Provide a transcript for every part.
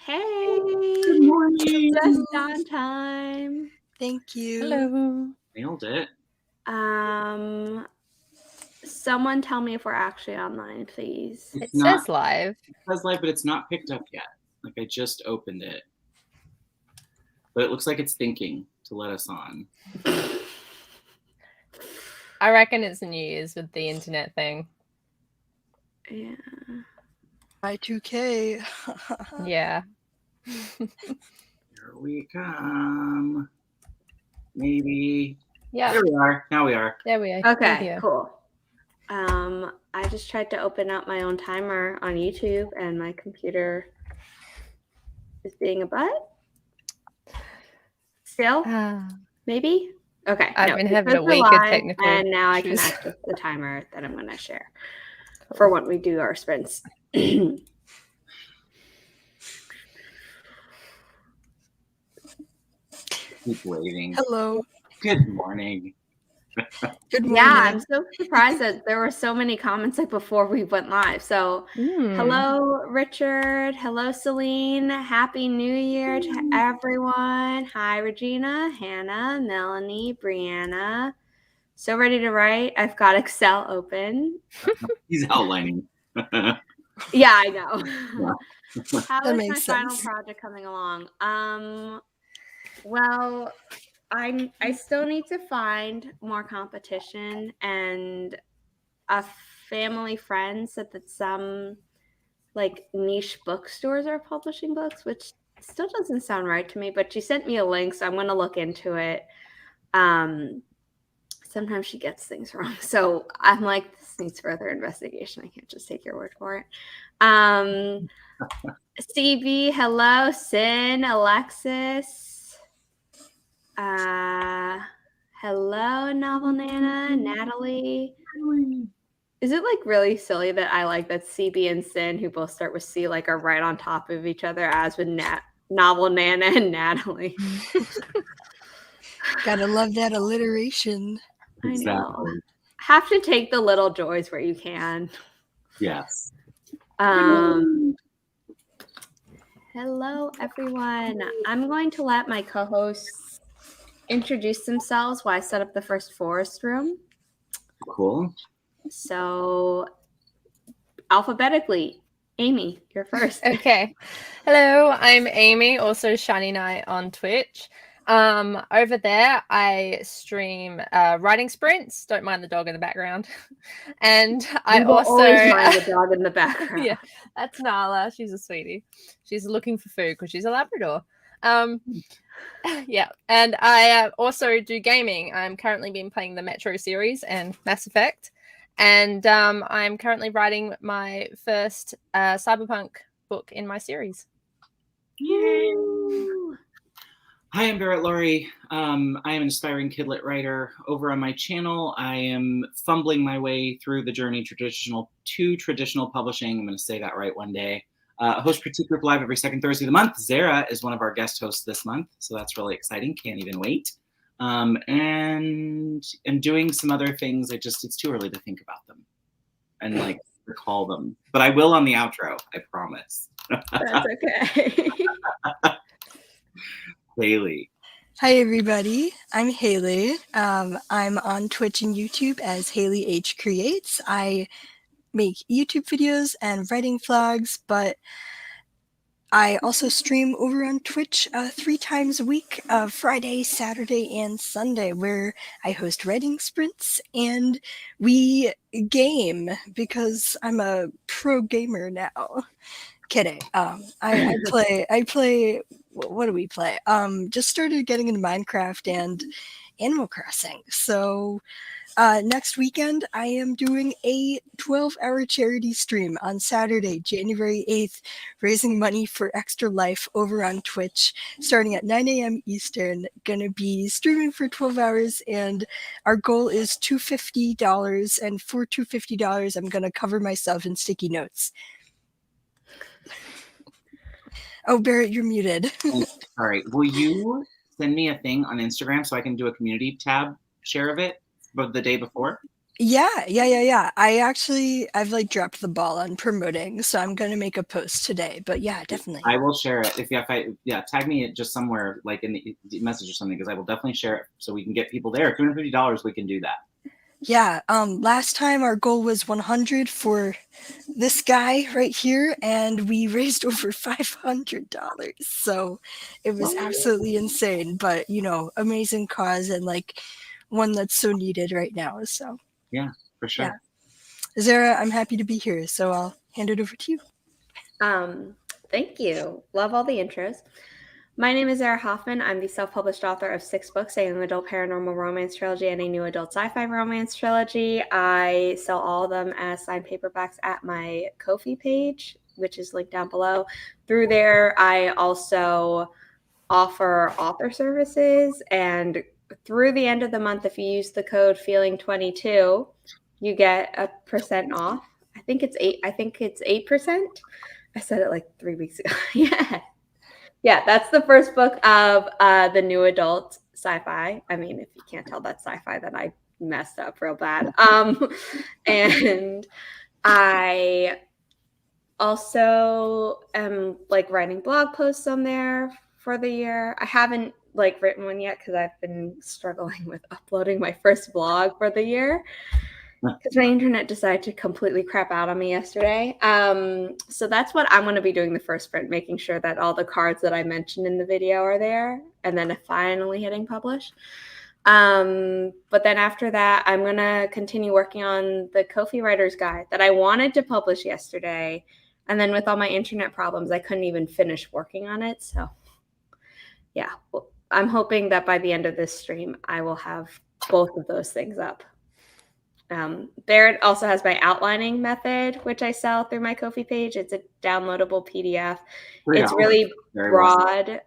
Hey, Good morning. just on time. Thank you. Hello. Nailed it. Someone tell me if we're actually online, please. It says live. It says live, but it's not picked up yet. Like I just opened it. But it looks like it's thinking to let us on. I reckon it's New Year's with the internet thing. Yeah. Y2K. Yeah. Here we come. Maybe. Yeah. There we are. Now we are. There we are. Okay, cool. I just tried to open up my own timer on YouTube and my computer is being a butt. Still? Maybe? Okay. I've been having a week of technical and now I can issues. access the timer that I'm going to share for when we do our sprints. Keep waiting. Hello. Good morning. Good morning. Yeah, I'm so surprised that there were so many comments like before we went live. So hello, Richard. Hello, Celine. Happy New Year to everyone. Hi, Regina, Hannah, Melanie, Brianna. So ready to write. I've got Excel open. He's outlining. Yeah, I know. Yeah. How That is makes my final sense. project coming along? Well, I still need to find more competition, and a family friend said that some like niche bookstores are publishing books, which still doesn't sound right to me, but she sent me a link, so I'm going to look into it. Sometimes she gets things wrong, so I'm like, this needs further investigation. I can't just take your word for it. CB, hello. Sin, Alexis. Hello, Novel Nana, Natalie. Is it like really silly that I like that CB and Sin, who both start with C, like are right on top of each other, as with Novel Nana and Natalie? Gotta love that alliteration. Exactly. I know. Have to take the little joys where you can. Yes. Hello, everyone. I'm going to let my co-hosts introduce themselves while I set up the first forest room. Cool. So, alphabetically, Amy, you're first. Okay. Hello, I'm Amy, also Shiny Night on Twitch. Over there, I stream writing sprints. Don't mind the dog in the background. And I also always mind the dog in the background. Yeah, that's Nala. She's a sweetie. She's looking for food because she's a Labrador. Yeah, and I also do gaming. I'm currently been playing the Metro series and Mass Effect, and I'm currently writing my first cyberpunk book in my series. Yay! Hi, I'm Barrett Laurie. I am an aspiring kidlit writer. Over on my channel, I am fumbling my way through the journey to traditional publishing. I'm going to say that right one day. Host Critique Group Live every second Thursday of the month. Zara is one of our guest hosts this month, so that's really exciting. Can't even wait. And I'm doing some other things. It's too early to think about them and like recall them. But I will on the outro, I promise. That's okay. Hayley. Hi, everybody. I'm Hayley. I'm on Twitch and YouTube as Hayley H Creates. I make YouTube videos and writing vlogs, but I also stream over on Twitch 3 times a week, Friday, Saturday, and Sunday, where I host writing sprints and we game because I'm a pro gamer now. Kidding. I play. What do we play? Just started getting into Minecraft and Animal Crossing. So next weekend, I am doing a 12-hour charity stream on Saturday, January 8th, raising money for Extra Life over on Twitch, starting at 9 a.m. Eastern. Gonna be streaming for 12 hours, and our goal is $250, and for $250, I'm gonna cover myself in sticky notes. Oh, Barrett, you're muted. Sorry. Will you send me a thing on Instagram so I can do a community tab share of it the day before? Yeah. I've like dropped the ball on promoting, so I'm gonna make a post today. But yeah, definitely. I will share it if tag me just somewhere like in the message or something, because I will definitely share it so we can get people there. $250, we can do that. Yeah. Last time our goal was 100 for this guy right here, and we raised over $500. So it was absolutely insane. But amazing cause, and like one that's so needed right now. So yeah, for sure. Yeah. Zara, I'm happy to be here, so I'll hand it over to you. Thank you. Love all the intros. My name is Zara Hoffman. I'm the self-published author of 6 books, a young adult paranormal romance trilogy and a new adult sci-fi romance trilogy. I sell all of them as signed paperbacks at my Ko-fi page, which is linked down below. Through there, I also offer author services, and through the end of the month, if you use the code FEELING22, you get a % off. I think it's 8%. I said it like 3 weeks ago. Yeah, that's the first book of the new adult sci-fi. I mean, if you can't tell that's sci-fi, then I messed up real bad. And I also am like writing blog posts on there for the year. I haven't like written one yet because I've been struggling with uploading my first blog for the year because my internet decided to completely crap out on me yesterday. So that's what I'm going to be doing the first sprint, making sure that all the cards that I mentioned in the video are there, and then finally hitting publish. But then after that, I'm going to continue working on the Ko-fi Writer's Guide that I wanted to publish yesterday. And then with all my internet problems, I couldn't even finish working on it. So yeah, I'm hoping that by the end of this stream, I will have both of those things up. Barrett also has my outlining method, which I sell through my Ko-fi page. It's a downloadable PDF. It's really broad.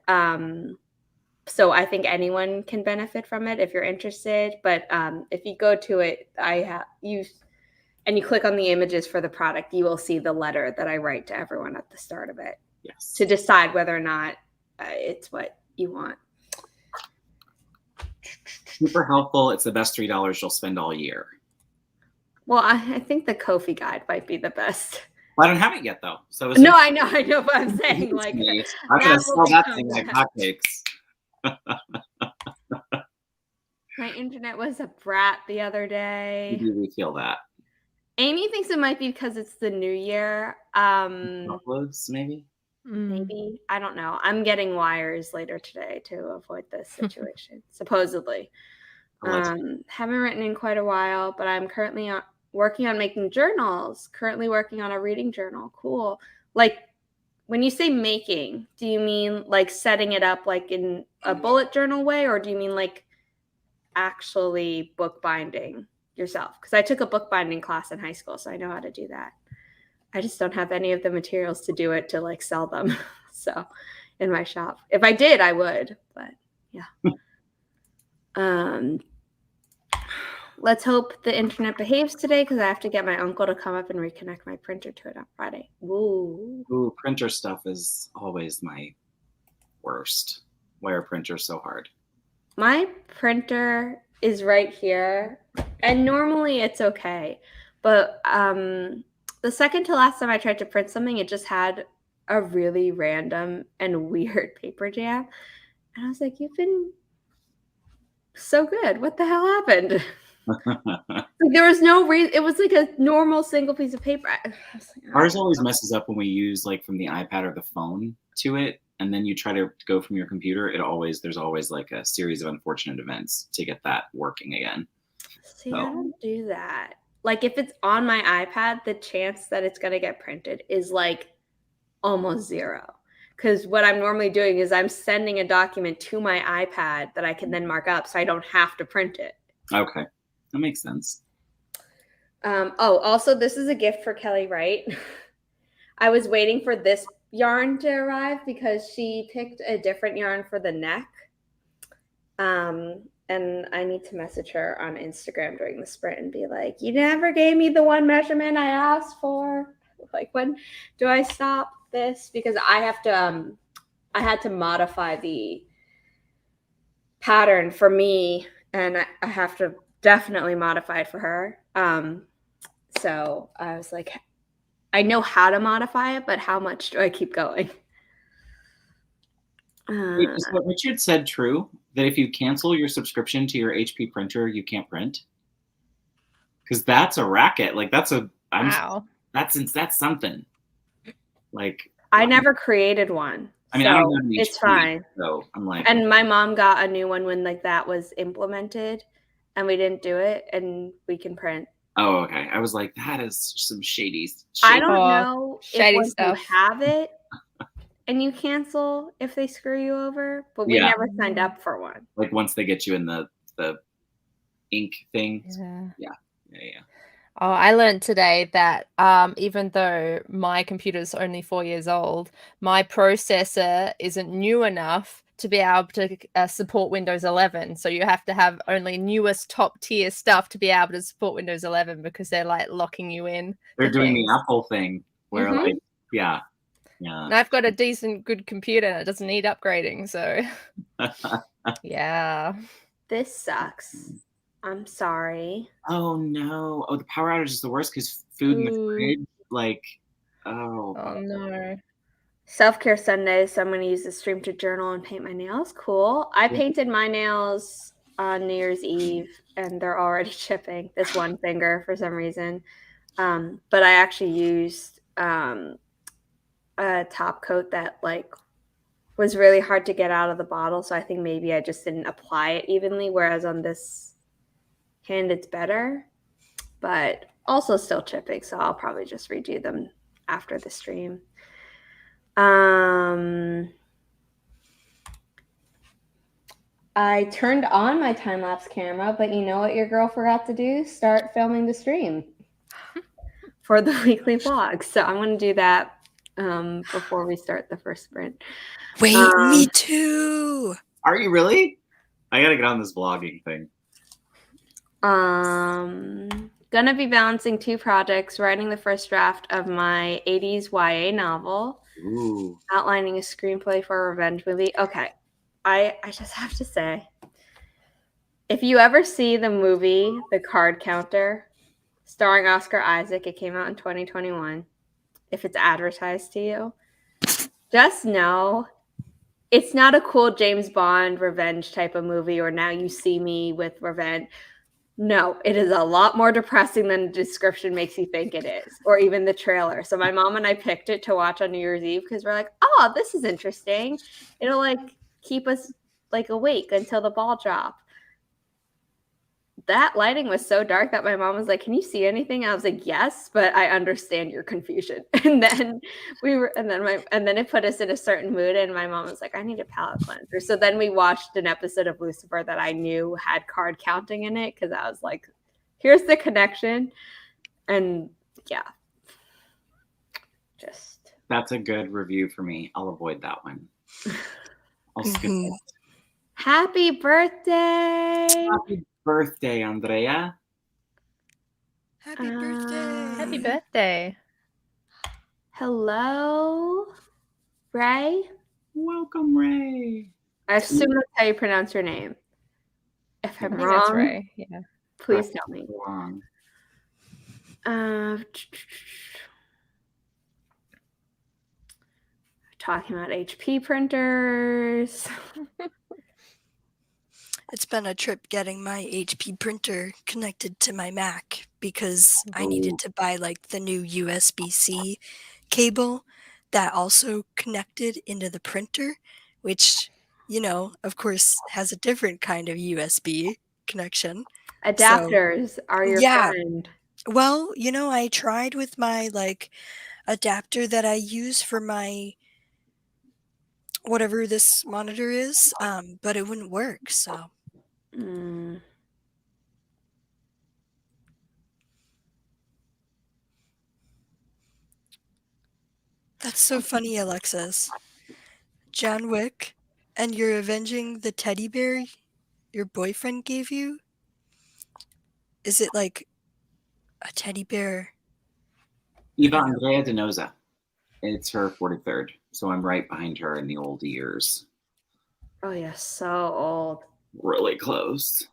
So I think anyone can benefit from it if you're interested. But if you go to it, and you click on the images for the product, you will see the letter that I write to everyone at the start of it. Yes. To decide whether or not it's what you want. Super helpful. It's the best $3 you'll spend all year. Well, I think the Ko-fi guide might be the best. Well, I don't have it yet, though. So no, I know, but I'm saying like I'm gonna sell that thing like hotcakes. My internet was a brat the other day. We feel that. Amy thinks it might be because it's the new year. Uploads, maybe. Maybe, I don't know. I'm getting wires later today to avoid this situation. Supposedly. Haven't written in quite a while, but I'm currently working on making journals. Currently working on a reading journal. Cool. Like, when you say making, do you mean like setting it up like in a bullet journal way, or do you mean like actually bookbinding yourself? Because I took a bookbinding class in high school, so I know how to do that. I just don't have any of the materials to do it to like sell them. So in my shop, if I did, I would, but yeah. Let's hope the internet behaves today, because I have to get my uncle to come up and reconnect my printer to it on Friday. Ooh, printer stuff is always my worst. Why are printers so hard? My printer is right here, and normally it's okay. But the second to last time I tried to print something, it just had a really random and weird paper jam. And I was like, you've been so good. What the hell happened? There was no reason. It was like a normal single piece of paper. Ours always messes up when we use like from the iPad or the phone to it, and then you try to go from your computer. There's always like a series of unfortunate events to get that working again. See, I don't do that. Like if it's on my iPad, the chance that it's going to get printed is like almost zero. Because what I'm normally doing is I'm sending a document to my iPad that I can then mark up so I don't have to print it. Okay. That makes sense. Also, this is a gift for Kelly Wright. I was waiting for this yarn to arrive because she picked a different yarn for the neck. And I need to message her on Instagram during the sprint and be like, you never gave me the one measurement I asked for. Like, when do I stop this? Because I have to, I had to modify the pattern for me, and I have to definitely modified for her. So I was like, I know how to modify it, but how much do I keep going? Wait, is what Richard said true? That if you cancel your subscription to your HP printer, you can't print? Because that's a racket. Like that's something. Like I never created one. I mean, I don't have an it's HP, fine. So I'm like, and my mom got a new one when like that was implemented, and we didn't do it, and we can print. Oh, okay. I was like, that is some shady. I don't know shady if stuff. you have it and you cancel if they screw you over, but we never signed up for one. Like once they get you in the ink thing. Yeah. Oh, I learned today that even though my computer's only 4 years old, my processor isn't new enough to be able to support Windows 11. So you have to have only newest top tier stuff to be able to support Windows 11 because they're like locking you in. They're doing the Apple thing where like, yeah. And I've got a decent, good computer and it doesn't need upgrading. So yeah. This sucks. I'm sorry. Oh no. Oh, the power outage is the worst because food in the fridge, like, oh no. Self-care Sunday, so I'm going to use the stream to journal and paint my nails. Cool. I painted my nails on New Year's Eve, and they're already chipping this one finger for some reason. But I actually used a top coat that like was really hard to get out of the bottle, so I think maybe I just didn't apply it evenly, whereas on this hand it's better, but also still chipping, so I'll probably just redo them after the stream. I turned on my time-lapse camera, but you know what your girl forgot to do? Start filming the stream for the weekly vlog. So I'm going to do that before we start the first sprint. Wait, me too. Are you really? I got to get on this vlogging thing. Gonna be balancing 2 projects, writing the first draft of my 80s YA novel. Ooh. Outlining a screenplay for a revenge movie. Okay, I just have to say, if you ever see the movie The Card Counter, starring Oscar Isaac, it came out in 2021, if it's advertised to you, just know it's not a cool James Bond revenge type of movie, or Now You See Me with revenge. No, it is a lot more depressing than the description makes you think it is, or even the trailer. So my mom and I picked it to watch on New Year's Eve because we're like, oh, this is interesting. It'll like keep us like awake until the ball drop. That lighting was so dark that my mom was like, can you see anything? I was like, yes, but I understand your confusion. And then it put us in a certain mood, and my mom was like, I need a palate cleanser. So then we watched an episode of Lucifer that I knew had card counting in it, because I was like, here's the connection. And yeah, just that's a good review for me. I'll avoid that one. I'll skip it. Happy birthday! Happy birthday, Andrea. Happy birthday. Happy birthday. Hello, Ray. Welcome, Ray. I assume that's how you pronounce your name. If I'm wrong, that's Ray. Yeah. Please tell me. Wrong. Talking about HP printers. It's been a trip getting my HP printer connected to my Mac because I needed to buy like the new USB-C cable that also connected into the printer, which, you know, of course, has a different kind of USB connection. Adapters are your friend. Well, you know, I tried with my like adapter that I use for my whatever this monitor is, but it wouldn't work, so. That's so funny, Alexis. John Wick, and you're avenging the teddy bear your boyfriend gave you? Is it like a teddy bear? Eva Andrea de Noza. It's her 43rd, so I'm right behind her in the old years. Oh yeah, so old. Really close.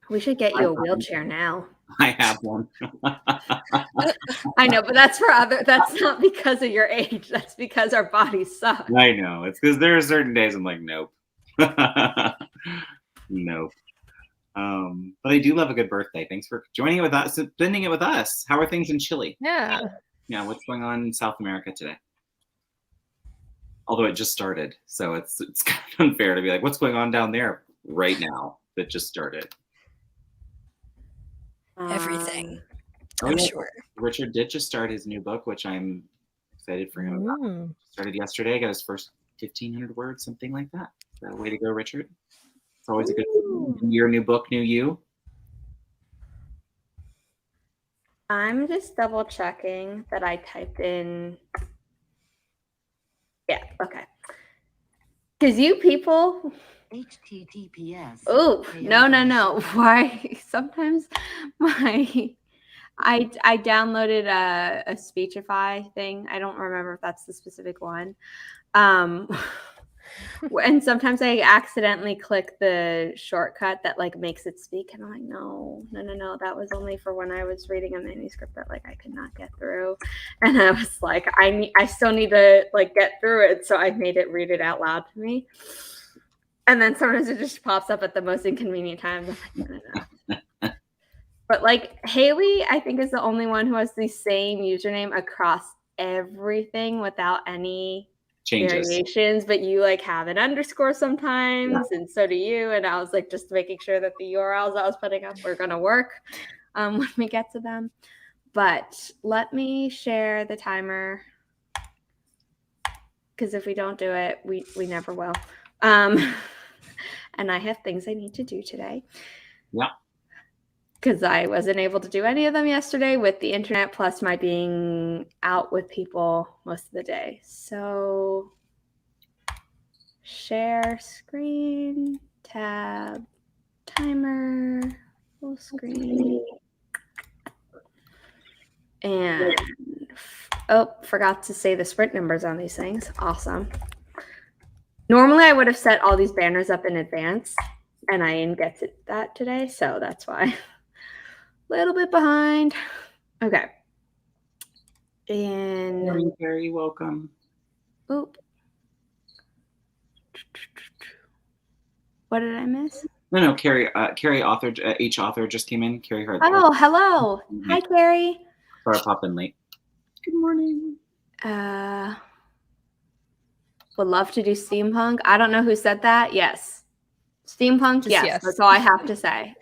We should get you a wheelchair now. I have one. I know, but that's not because of your age. That's because our bodies suck. I know. It's because there are certain days I'm like, nope. Nope. But I do love a good birthday. Thanks for joining it with us, spending it with us. How are things in Chile? Yeah. Yeah, what's going on in South America today? Although it just started, so it's kind of unfair to be like, what's going on down there right now that just started? Everything. Oh, I'm yeah. sure. Richard did just start his new book, which I'm excited for him about. Started yesterday. I got his first 1,500 words, something like that. So, way to go, Richard. It's always a good year, new book, new you. I'm just double checking that I typed in. Yeah, okay. Because you people. HTTPS. Oh, no. Why? Sometimes I downloaded a Speechify thing. I don't remember if that's the specific one. And sometimes I accidentally click the shortcut that like makes it speak, and I'm like, no. That was only for when I was reading a manuscript that like I could not get through, and I was like, I still need to like get through it, so I made it read it out loud to me. And then sometimes it just pops up at the most inconvenient times. I'm like, no. But like Hayley, I think is the only one who has the same username across everything without any changes, variations. But you like have an underscore sometimes, and so do you. And I was like just making sure that the URLs I was putting up were going to work when we get to them. But let me share the timer, because if we don't do it, we never will. And I have things I need to do today. Yeah. Because I wasn't able to do any of them yesterday with the internet, plus my being out with people most of the day. So share screen, tab, timer, full screen. And forgot to say the sprint numbers on these things. Awesome. Normally, I would have set all these banners up in advance, and I didn't get to that today, so that's why. A little bit behind. Okay. And Carrie, welcome. Oop. What did I miss? No, Carrie, author, H author just came in. Carrie Hart. Oh, hello. Hi, Carrie. Sorry, I popped in late. Good morning. Would love to do steampunk. I don't know who said that. Yes. Steampunk, yes. That's all I have to say.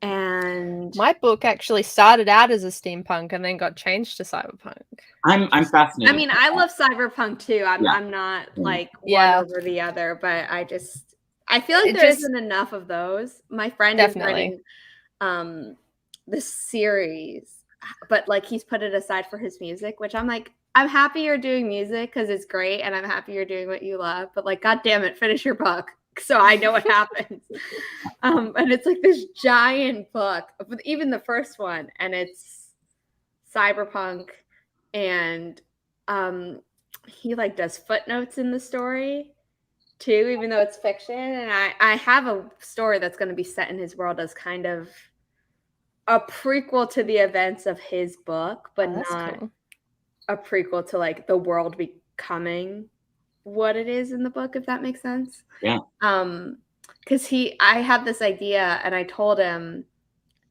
And my book actually started out as a steampunk and then got changed to cyberpunk. I'm fascinated. I mean, I love cyberpunk too. I'm not like one over the other, but I feel like there isn't enough of those. My friend is writing this series, but like he's put it aside for his music, which I'm like, I'm happy you're doing music because it's great, and I'm happy you're doing what you love. But like, God damn it, finish your book so I know what happens. And it's like this giant book, even the first one, and it's cyberpunk, and he like does footnotes in the story too, even though it's fiction. And I have a story that's going to be set in his world as kind of a prequel to the events of his book, but not cool. A prequel to like the world becoming what it is in the book, if that makes sense. Yeah. Because I had this idea and I told him,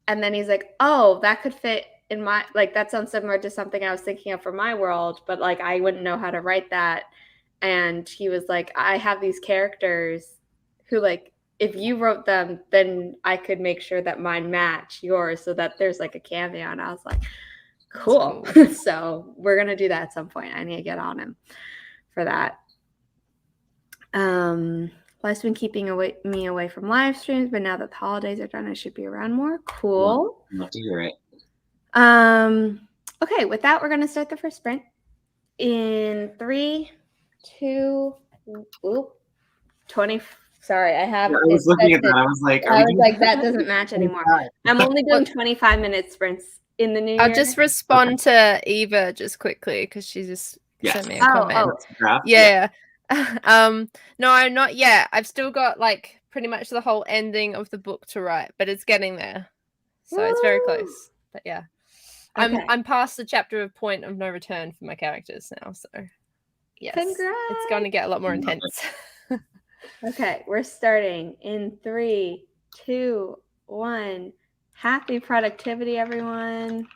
and then he's like, oh, that could fit in my, like, that sounds similar to something I was thinking of for my world, but like I wouldn't know how to write that. And he was like, I have these characters who, like, if you wrote them, then I could make sure that mine match yours so that there's like a cameo. And I was like, cool. So we're going to do that at some point. I need to get on him for that. Life's been keeping me away from live streams, but now that the holidays are done, I should be around more. Cool. Love to hear it. Okay, with that, we're going to start the first sprint in 3, 2, 20. Sorry, I was looking at that. I was like, that doesn't match anymore. I'm only doing 25 minute sprints in the new year. I'll just respond to Eva just quickly because she just sent me a comment. Yeah. No, not yet. I've still got like pretty much the whole ending of the book to write, but it's getting there. So it's very close. But yeah. Okay. I'm past the chapter of point of no return for my characters now. So yes. Congrats. It's going to get a lot more intense. Okay, we're starting in 3, 2, 1. Happy productivity, everyone.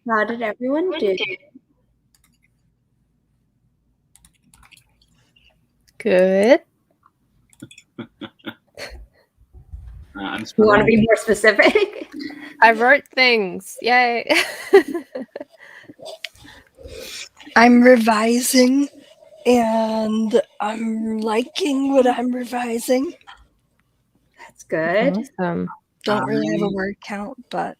How did everyone do? Good. I'm You want to be more specific? I wrote things. Yay. I'm revising, and I'm liking what I'm revising. That's good. Awesome. Don't really have a word count, but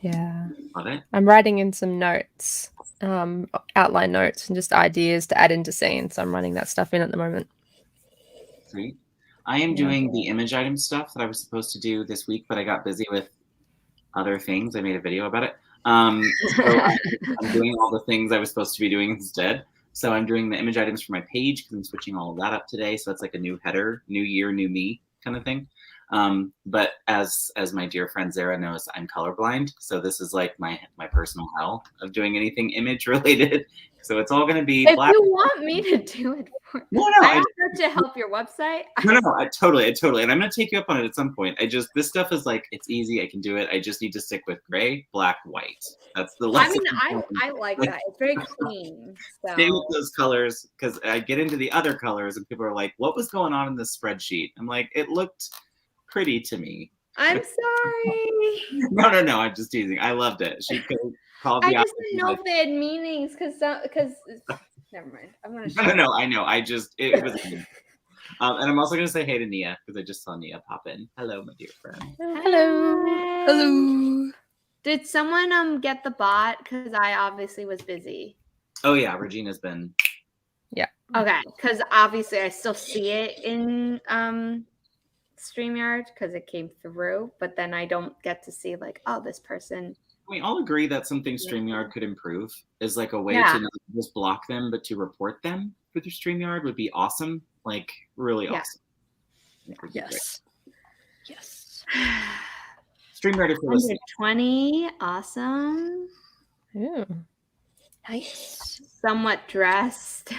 Yeah. Love it. I'm writing in some notes, outline notes and just ideas to add into scenes. So I'm running that stuff in at the moment. Sweet. I am doing the image item stuff that I was supposed to do this week, but I got busy with other things. I made a video about it. So I'm doing all the things I was supposed to be doing instead. So I'm doing the image items for my page because I'm switching all of that up today. So it's like a new header, new year, new me kind of thing. But as my dear friend Zara knows, I'm colorblind. So this is like my personal hell of doing anything image related. So it's all going to be If black. you want me to do it for No, I offered to help your website. No, I totally. And I'm going to take you up on it at some point. This stuff is like, it's easy. I can do it. I just need to stick with gray, black, white. That's the lesson. I mean, I like that. It's very clean. Stay with So those colors because I get into the other colors and people are like, what was going on in this spreadsheet? I'm like, it looked pretty to me. I'm sorry. No, I'm just teasing. I loved it. She called me I out. just didn't know if they had meanings because never mind. I'm gonna show No, I know. It was. And I'm also gonna say hey to Nia because I just saw Nia pop in. Hello, my dear friend. Hello. hello. Did someone get the bot? Because I obviously was busy. Oh yeah, Regina's been. Okay, because obviously I still see it in StreamYard because it came through, but then I don't get to see like, oh, this person. We all agree that something StreamYard could improve is like a way to not just block them, but to report them for the StreamYard would be awesome. Like really awesome. Yes. Yes. StreamYard if you're listening. 120, awesome. Ooh. Nice. Somewhat dressed.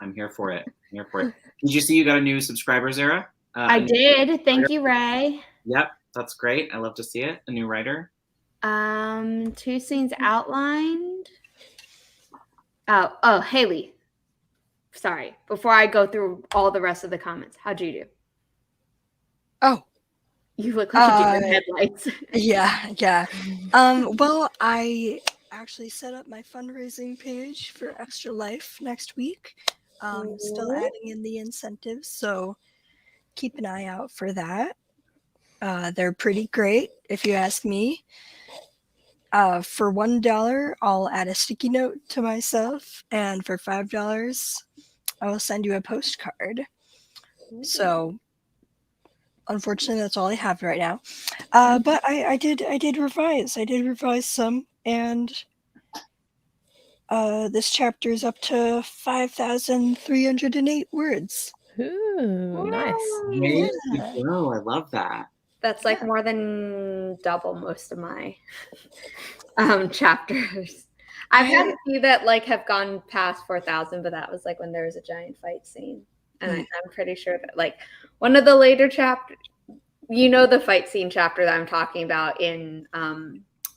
I'm here for it. Did you see you got a new subscriber, Zara? I did. Thank you, Ray. Yep, that's great. I love to see it. A new writer. 2 scenes outlined. Oh, Hayley. Sorry. Before I go through all the rest of the comments, how'd you do? Oh. You look like you did your headlights. Yeah. Well, I actually set up my fundraising page for Extra Life next week. Still adding in the incentives, so keep an eye out for that. They're pretty great, if you ask me. For $1, I'll add a sticky note to myself, and for $5, I will send you a postcard. So, unfortunately, that's all I have right now. But I did revise. I did revise some, and this chapter is up to 5,308 words. Ooh, nice. Way to go. I love that. That's like more than double most of my chapters. I've had a few that like have gone past 4,000, but that was like when there was a giant fight scene. And I'm pretty sure that like one of the later chapters, the fight scene chapter that I'm talking about in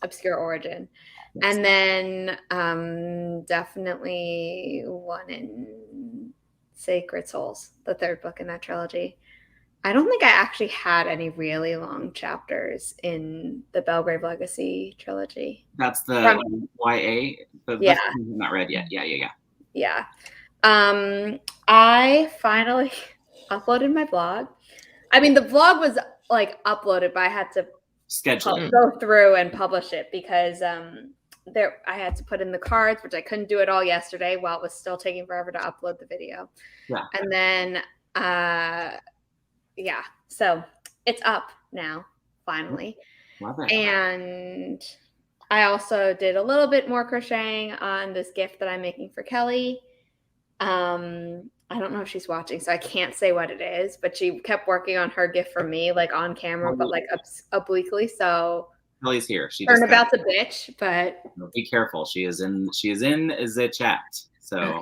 Obscure Origin. Yes. And then definitely one in Sacred Souls, the third book in that trilogy. I don't think I actually had any really long chapters in the Belgrave Legacy trilogy. That's the YA, but yeah, not read yet. Yeah. I finally uploaded my blog. I mean, the blog was like uploaded, but I had to go through and publish it because I had to put in the cards, which I couldn't do it all yesterday while it was still taking forever to upload the video. Yeah. And then so it's up now, finally. Love it. And I also did a little bit more crocheting on this gift that I'm making for Kelly. I don't know if she's watching, so I can't say what it is, but she kept working on her gift for me, like on camera, but like obliquely. So Kelly's here. She turned about the bitch, but be careful. She is in the chat. So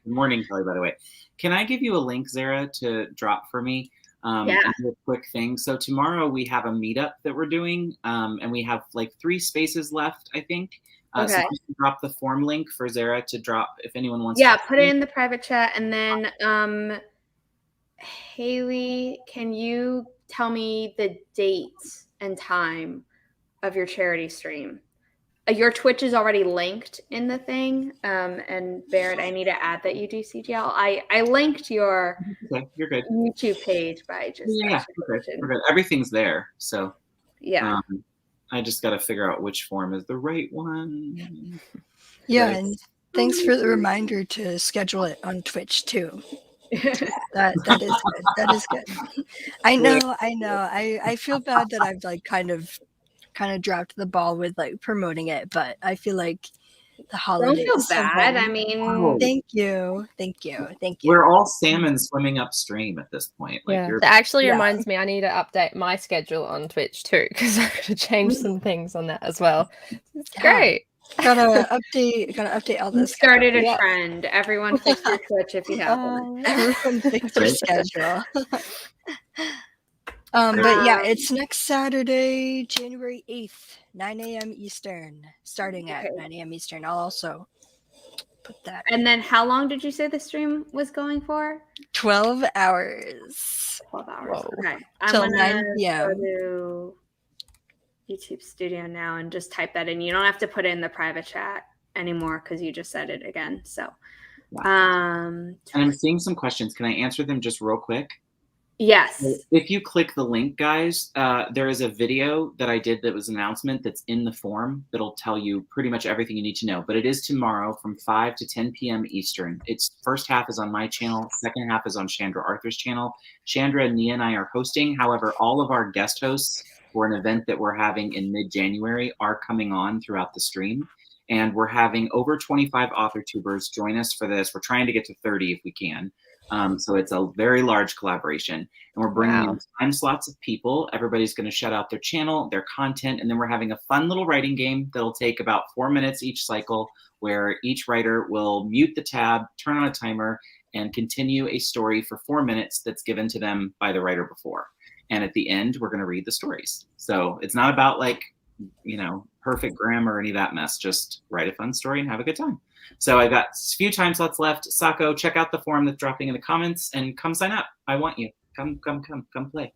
Good morning, Kelly, by the way. Can I give you a link, Zara, to drop for me? And do a quick thing. So tomorrow we have a meetup that we're doing, and we have like 3 spaces left, I think. So you can drop the form link for Zara to drop if anyone wants. Yeah, put it in the private chat, and then Hayley, can you tell me the date and time of your charity stream? Your Twitch is already linked in the thing, and Barrett, I need to add that you do CGL. I linked your you're good. YouTube page, but I just we're good. Everything's there, so I just got to figure out which form is the right one. Yeah, and thanks for the reminder to schedule it on Twitch too. That is good. That is good. I know. I feel bad that I've like kind of dropped the ball with like promoting it, but I feel like the holidays. Don't feel bad. I mean, thank you. We're all salmon swimming upstream at this point. Like, that actually reminds me, I need to update my schedule on Twitch too, because I've got to change some things on that as well. It's great. Gotta update all this. Started a trend. Everyone fix your Twitch if you have one. Everyone fix your schedule. But yeah, it's next Saturday, January 8th, 9 a.m. Eastern, starting at 9 a.m. Eastern. I'll also put that. And then how long did you say the stream was going for? 12 hours. 12 hours. Whoa. Okay. Till I'm 9 p.m. Go to YouTube Studio now and just type that in. You don't have to put it in the private chat anymore because you just said it again. So, and I'm seeing some questions. Can I answer them just real quick? Yes. So if you click the link, guys, there is a video that I did that was an announcement that's in the form that'll tell you pretty much everything you need to know. But it is tomorrow from 5 to 10 p.m. Eastern. Its first half is on my channel. Second half is on Chandra Arthur's channel. Chandra, Nia, and I are hosting. However, all of our guest hosts for an event that we're having in mid-January are coming on throughout the stream. And we're having over 25 author tubers join us for this. We're trying to get to 30 if we can. So it's a very large collaboration, and we're bringing in time slots of people. Everybody's going to shout out their channel, their content, and then we're having a fun little writing game that'll take about 4 minutes each cycle, where each writer will mute the tab, turn on a timer, and continue a story for 4 minutes that's given to them by the writer before. And at the end, we're going to read the stories. So it's not about like, perfect grammar or any of that mess. Just write a fun story and have a good time. So I've got a few time slots left. Sako, check out the form that's dropping in the comments and come sign up. I want you. Come play.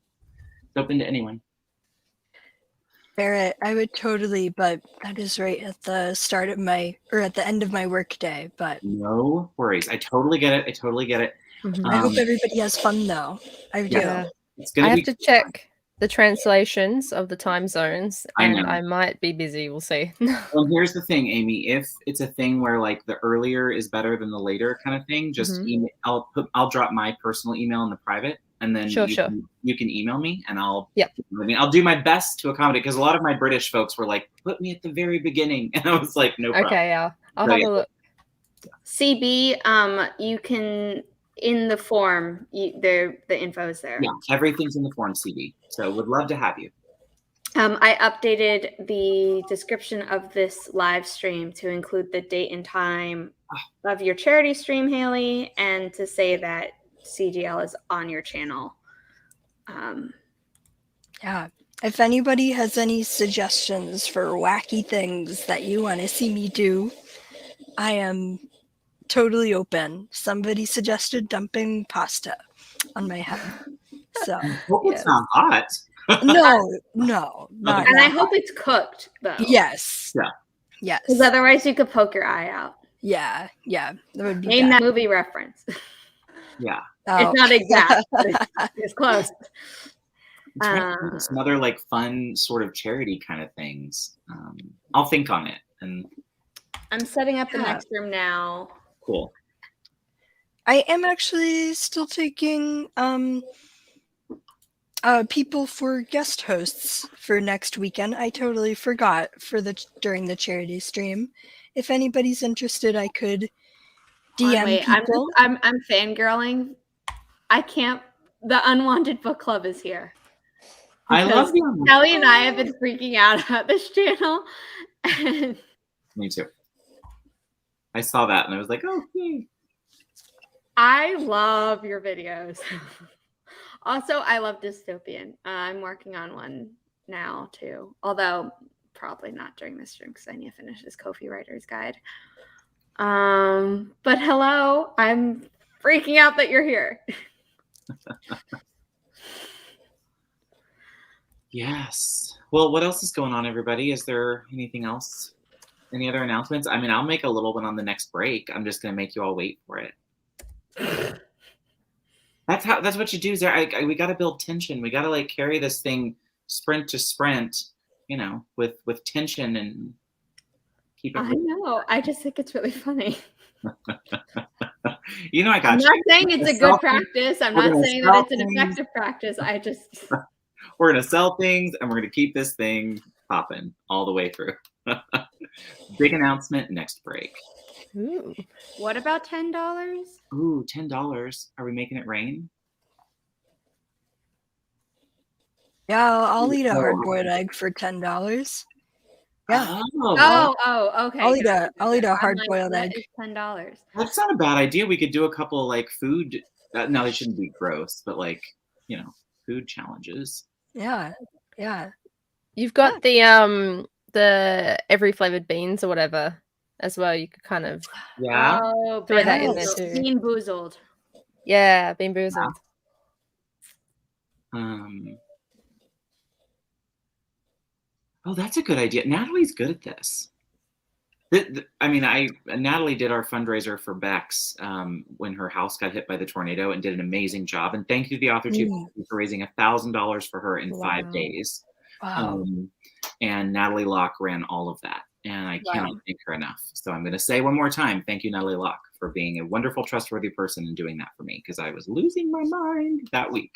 It's open to anyone. Barrett, I would totally, but that is right at the start of at the end of my work day. But no worries. I totally get it. Mm-hmm. I hope everybody has fun though. I do. Yeah. I have to check the translations of the time zones, and I might be busy. We'll see. Well, here's the thing, Amy. If it's a thing where like the earlier is better than the later kind of thing, just email. I'll drop my personal email in the private, and then you can email me, and I'll do my best to accommodate, because a lot of my British folks were like, "Put me at the very beginning," and I was like, "No problem." Okay, yeah, I'll have a look. CB, you can. In the form, the info is there. Yeah, everything's in the form, CB. So would love to have you. I updated the description of this live stream to include the date and time of your charity stream, Hayley, and to say that CGL is on your channel. Yeah. If anybody has any suggestions for wacky things that you want to see me do, I am totally open. Somebody suggested dumping pasta on my head. So it's not hot. No, not. And I hope it's cooked though. Yes. Yeah. Yes. Because otherwise you could poke your eye out. Yeah. That would be Name that movie reference. Yeah. Oh. It's not exact, but it's close. Some other like fun sort of charity kind of things. I'll think on it. And I'm setting up the next room now. Cool. I am actually still taking people for guest hosts for next weekend. I totally forgot during the charity stream. If anybody's interested, I could DM people. I'm fangirling. I can't. The Unwanted Book Club is here. I love you. Kelly and I have been freaking out about this channel. Me too. I saw that and I was like, oh, yay. I love your videos. Also, I love dystopian. I'm working on one now too, although probably not during this stream because I need to finish this Ko-fi Writer's Guide. But hello, I'm freaking out that you're here. Yes. Well, what else is going on, everybody? Is there anything else? Any other announcements? I mean, I'll make a little one on the next break. I'm just going to make you all wait for it. That's what you do. We got to build tension. We got to like carry this thing sprint to sprint, you know, with tension and keep it. I know. I just think it's really funny. You know, I got I'm you. not saying it's a good practice. I'm not saying that it's an effective practice. I just. We're going to sell things and we're going to keep this thing popping all the way through. Big announcement next break. Ooh. What about $10? Ooh, $10. Are we making it rain? Yeah, I'll eat a hard-boiled egg for $10. Yeah. Oh, okay. I'll eat a hard-boiled egg. $10. That's not a bad idea. We could do a couple like food. No, they shouldn't be gross, but like, you know, food challenges. Yeah. You've got the every flavored beans or whatever as well. You could kind of throw that in there too. Bean boozled. Yeah, bean boozled. Oh, that's a good idea. Natalie's good at this. I mean, Natalie did our fundraiser for Bex when her house got hit by the tornado and did an amazing job. And thank you to the Author Tube for raising $1,000 for her in 5 days. Wow. And Natalie Locke ran all of that. And I cannot thank her enough. So I'm going to say one more time, thank you, Natalie Locke, for being a wonderful, trustworthy person and doing that for me because I was losing my mind that week.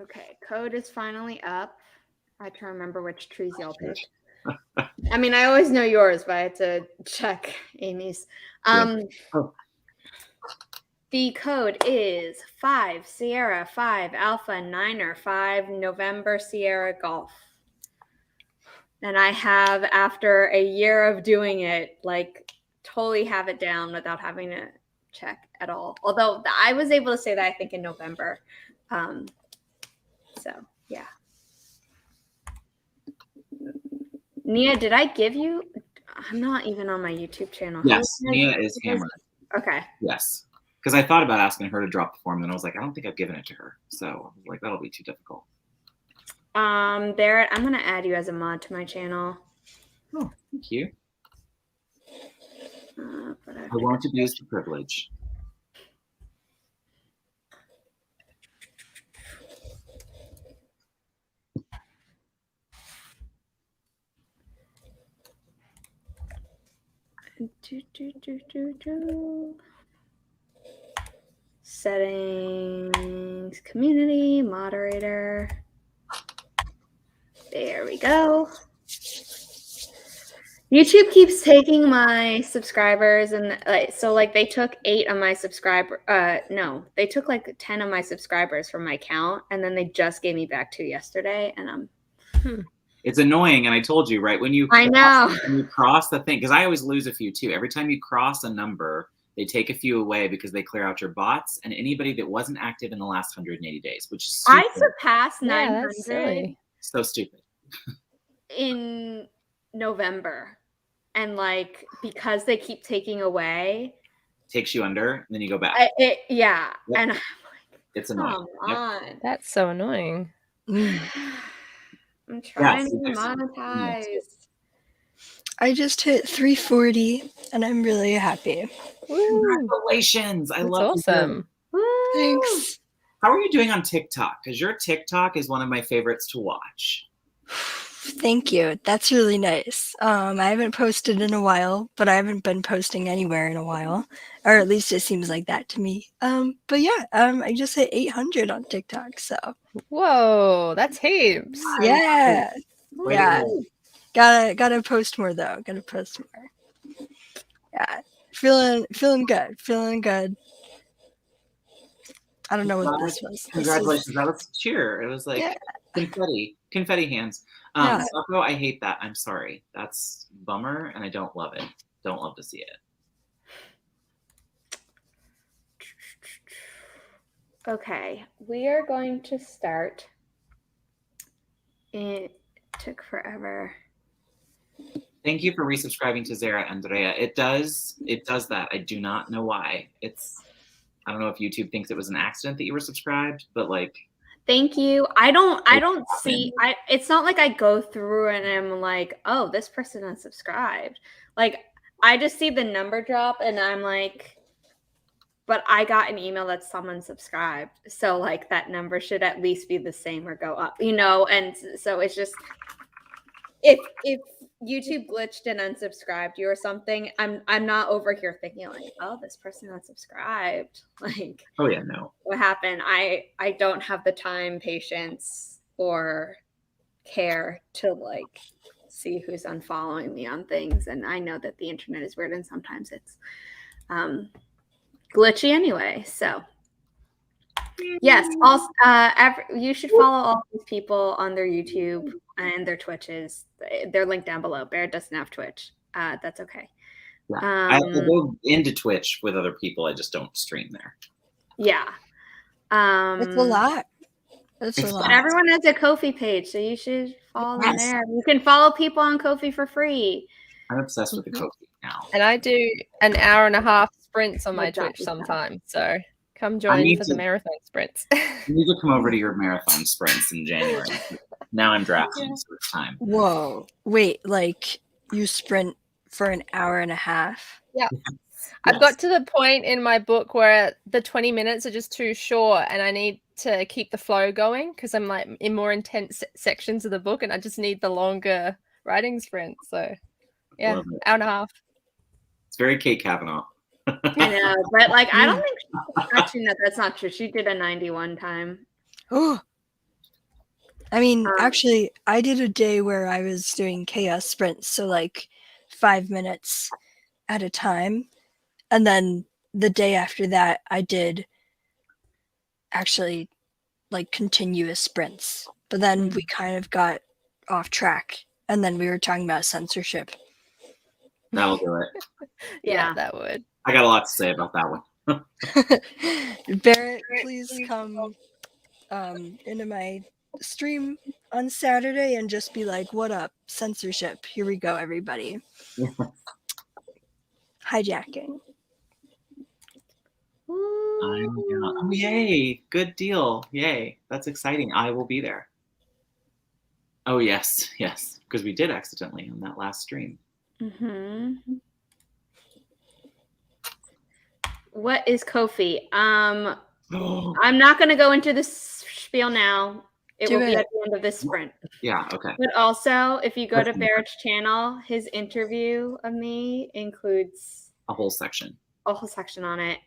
Okay, code is finally up. I can't remember which trees y'all picked. I mean, I always know yours, but I had to check Amy's. The code is 5 Sierra 5 Alpha Niner 5 November Sierra Golf. And I have, after a year of doing it, like totally have it down without having to check at all. Although I was able to say that I think in November. So yeah. Nia, did I give you? I'm not even on my YouTube channel. Yes, Nia is hammered. Okay. Yes. Because I thought about asking her to drop the form, and I was like, I don't think I've given it to her. So I was like, that'll be too difficult. Barrett, I'm gonna add you as a mod to my channel. Oh, thank you. I won't abuse the privilege. Settings, community, moderator. There we go. YouTube keeps taking my subscribers and like they took 8 of my no, they took like 10 of my subscribers from my account and then they just gave me back 2 yesterday and It's annoying, and I told you, right? When you cross the thing, because I always lose a few too. Every time you cross a number, they take a few away because they clear out your bots and anybody that wasn't active in the last 180 days, which is stupid. I surpassed 900. So stupid. In November, and like because they keep taking away, takes you under, and then you go back. And I'm like, it's annoying. Come on. That's so annoying. I'm trying to monetize. I just hit 340 and I'm really happy. Congratulations. I love awesome. Thanks. How are you doing on TikTok? Because your TikTok is one of my favorites to watch. Thank you. That's really nice. I haven't posted in a while, but I haven't been posting anywhere in a while. Or at least it seems like that to me. But yeah, I just hit 800 on TikTok, so. Whoa, that's heaps. Yeah. Yeah. Gotta post more though. Gotta post more. Yeah. Feeling good. I don't know what this was. Congratulations. That was cheer. It was like confetti hands. Socko, I hate that. I'm sorry. That's bummer and I don't love it. Don't love to see it. Okay, we are going to start. It took forever. Thank you for resubscribing to Zara, Andrea. It does that. I do not know why. I don't know if YouTube thinks it was an accident that you were subscribed, but like. Thank you. I don't see. It's not like I go through and I'm like, oh, this person unsubscribed. Like, I just see the number drop and I'm like, but I got an email that someone subscribed. So like that number should at least be the same or go up, and so it's just if YouTube glitched and unsubscribed you or something, I'm not over here thinking like, oh, this person unsubscribed. Like, Oh yeah, no. What happened? I don't have the time, patience, or care to like see who's unfollowing me on things. And I know that the internet is weird and sometimes it's glitchy anyway. So yes, also you should follow all these people on their YouTube and their Twitches. They're linked down below. Barrett doesn't have Twitch. That's okay. Yeah. I go into Twitch with other people. I just don't stream there. Yeah. It's a lot. It's a lot. But everyone has a Ko-fi page, so you should follow them there. You can follow people on Ko-fi for free. I'm obsessed with the Ko-fi now. And I do an hour and a half sprints on my Twitch sometimes. So come join for the marathon sprints. You need to come over to your marathon sprints in January. Now I'm drafting, so it's time. Whoa. Wait, like you sprint for an hour and a half? Yeah. I've got to the point in my book where the 20 minutes are just too short and I need to keep the flow going because I'm like in more intense sections of the book and I just need the longer writing sprint. So yeah, hour and a half. It's very Kate Kavanaugh. I know, but like I don't think actually no, that's not true. She did a 91 time. Oh. I mean, actually, I did a day where I was doing chaos sprints, so like 5 minutes at a time. And then the day after that, I did actually like continuous sprints. But then we kind of got off track. And then we were talking about censorship. That'll do it. Yeah, that would. I got a lot to say about that one. Barrett, please come into my stream on Saturday and just be like, what up? Censorship. Here we go, everybody. Hijacking. Oh, yay. Good deal. Yay. That's exciting. I will be there. Oh, yes. Yes. Because we did accidentally on that last stream. Mm-hmm. What is Ko-fi? I'm not going to go into this spiel now. It will be at the end of this sprint. Yeah, okay. But also, if you go to Barrett's channel, his interview of me includes a whole section on it.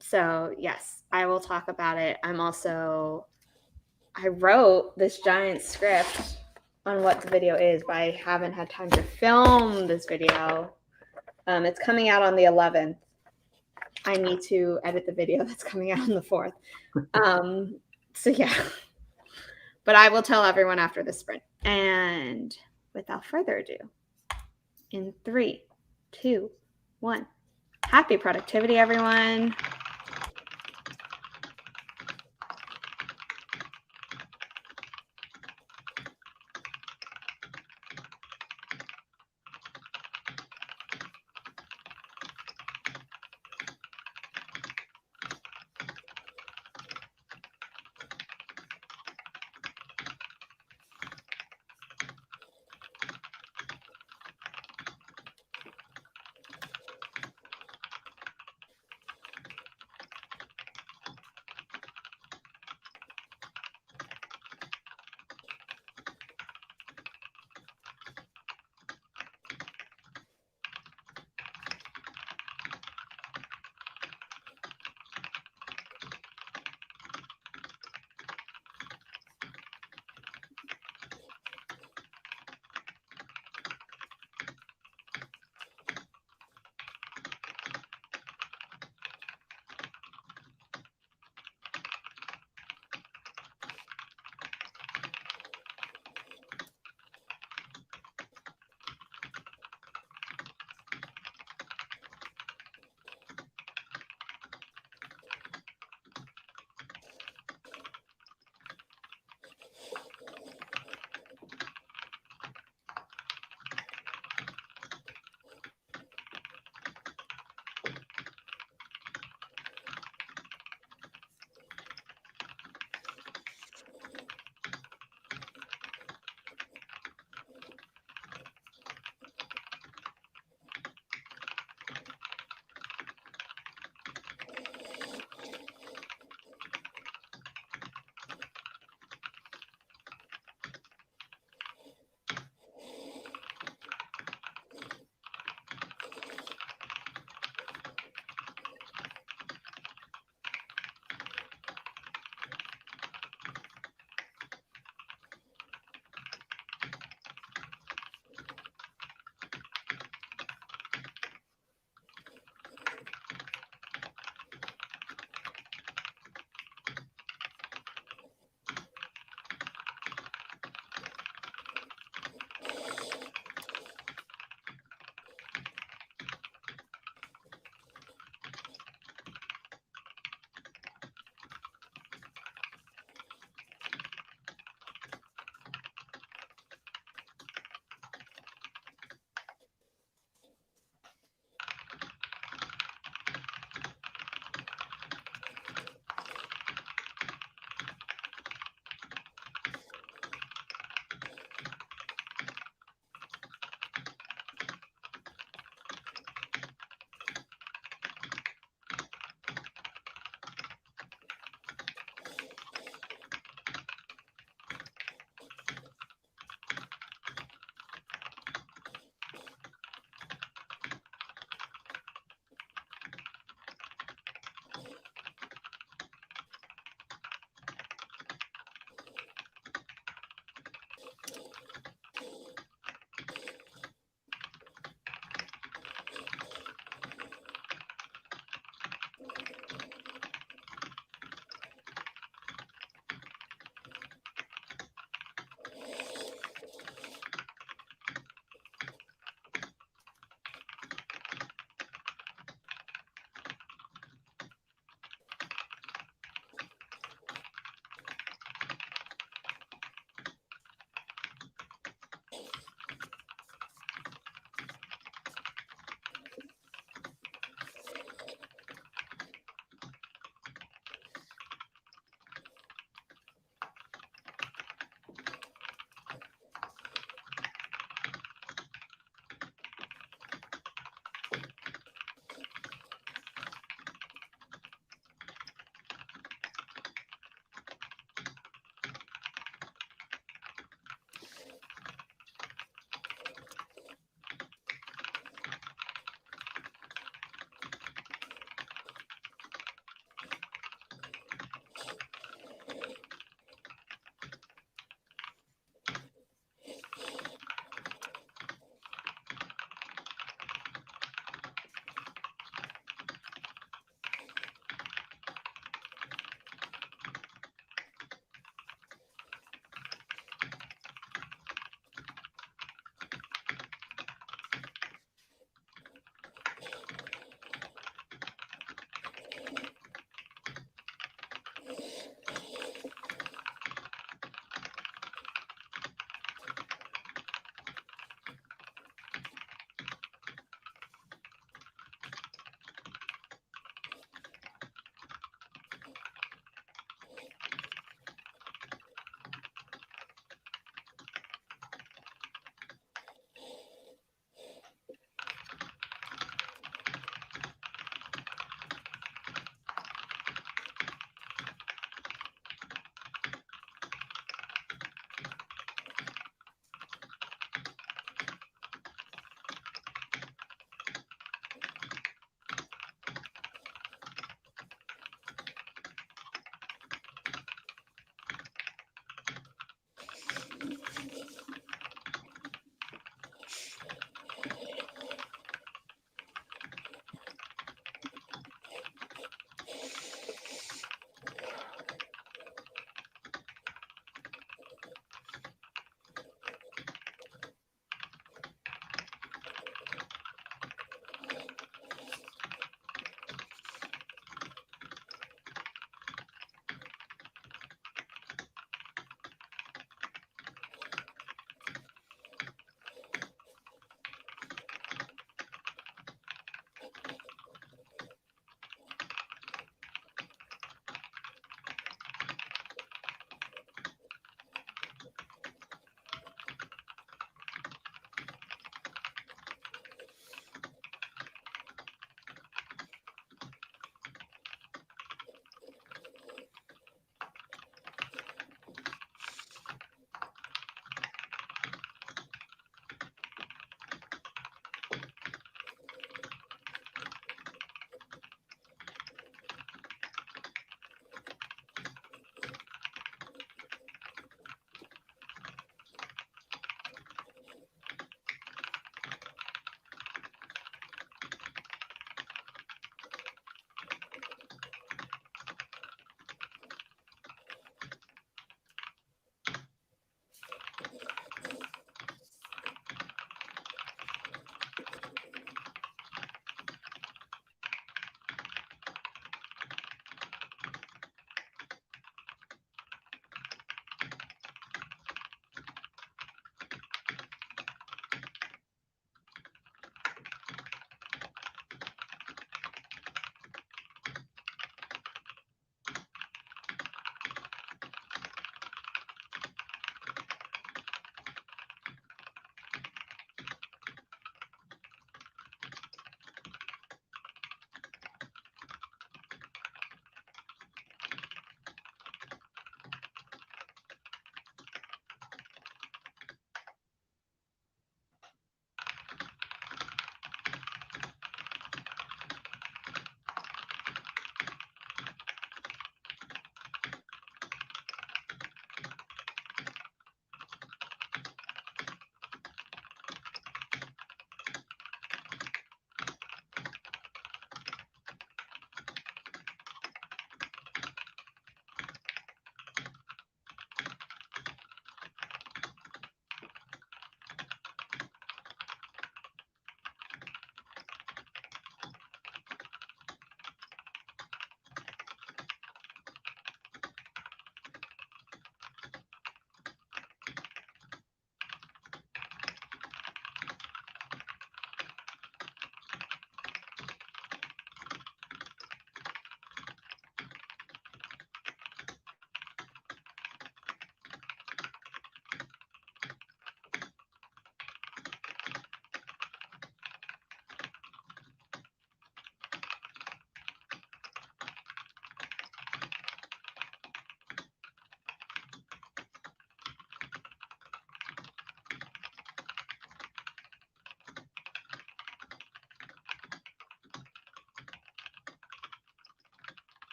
So yes, I will talk about it. I wrote this giant script on what the video is, but I haven't had time to film this video. It's coming out on the 11th. I need to edit the video that's coming out on the 4th. So yeah, but I will tell everyone after the sprint. And without further ado, in 3, 2, 1, happy productivity, everyone.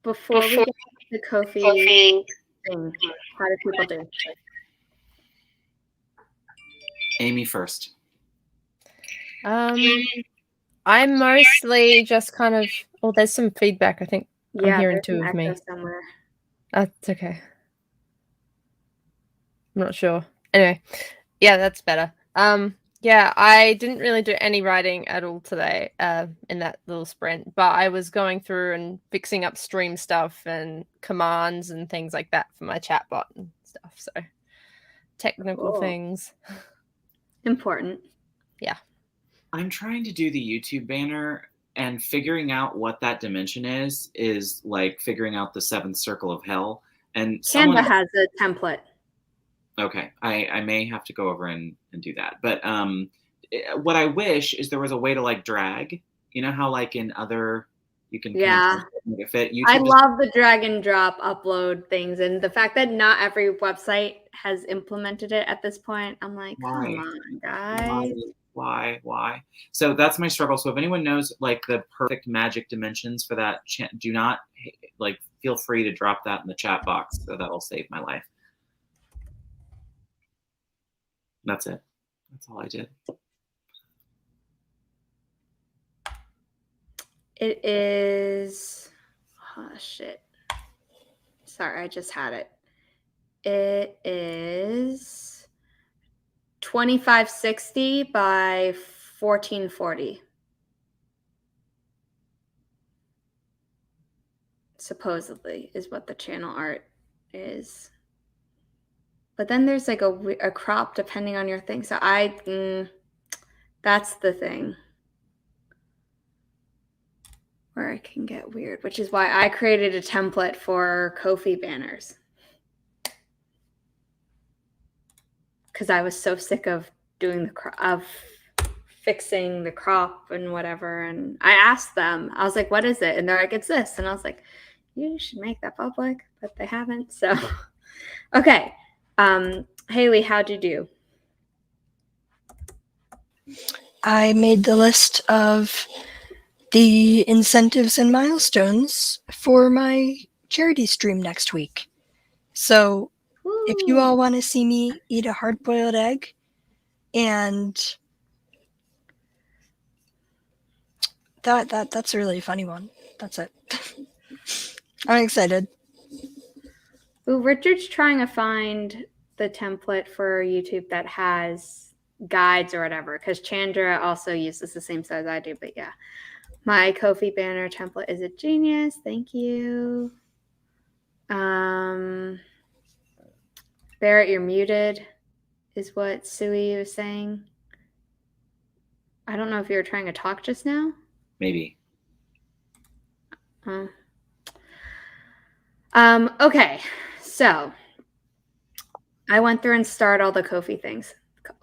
before we get to the Ko-fi thing, how do people do? Amy first. I'm mostly just kind of. Oh, there's some feedback. I think I'm hearing there's two an of me. echo somewhere. That's okay. I'm not sure. Anyway, yeah, that's better. Yeah, I didn't really do any writing at all today in that little sprint, but I was going through and fixing up stream stuff and commands and things like that for my chatbot and stuff. So technical things. Important. Yeah. I'm trying to do the YouTube banner, and figuring out what that dimension is like figuring out the seventh circle of hell. And Canva has a template. Okay, I may have to go over and do that. But what I wish is there was a way to like drag. You know how like in other you can kind of make it fit. I love the drag and drop upload things, and the fact that not every website has implemented it at this point. I'm like, come on, guys. Why? So that's my struggle. So if anyone knows like the perfect magic dimensions for that, do not like feel free to drop that in the chat box. So that'll save my life. That's it. That's all I did. It is, oh shit. Sorry, I just had it. It is 2560 by 1440. Supposedly is what the channel art is. But then there's like a crop depending on your thing. So that's the thing where it can get weird, which is why I created a template for Ko-fi banners. Because I was so sick of doing fixing the crop and whatever. And I asked them, I was like, what is it? And they're like, it's this. And I was like, you should make that public, but they haven't. So, okay. Hayley, how'd you do? I made the list of the incentives and milestones for my charity stream next week. So if you all want to see me eat a hard-boiled egg and that's a really funny one. That's it. I'm excited. Ooh, Richard's trying to find the template for YouTube that has guides or whatever, because Chandra also uses the same size I do. But yeah, my Ko-fi banner template is a genius. Thank you. Barrett, you're muted, is what Sui was saying. I don't know if you were trying to talk just now. Maybe. Okay, so I went through and starred all the Ko-fi things,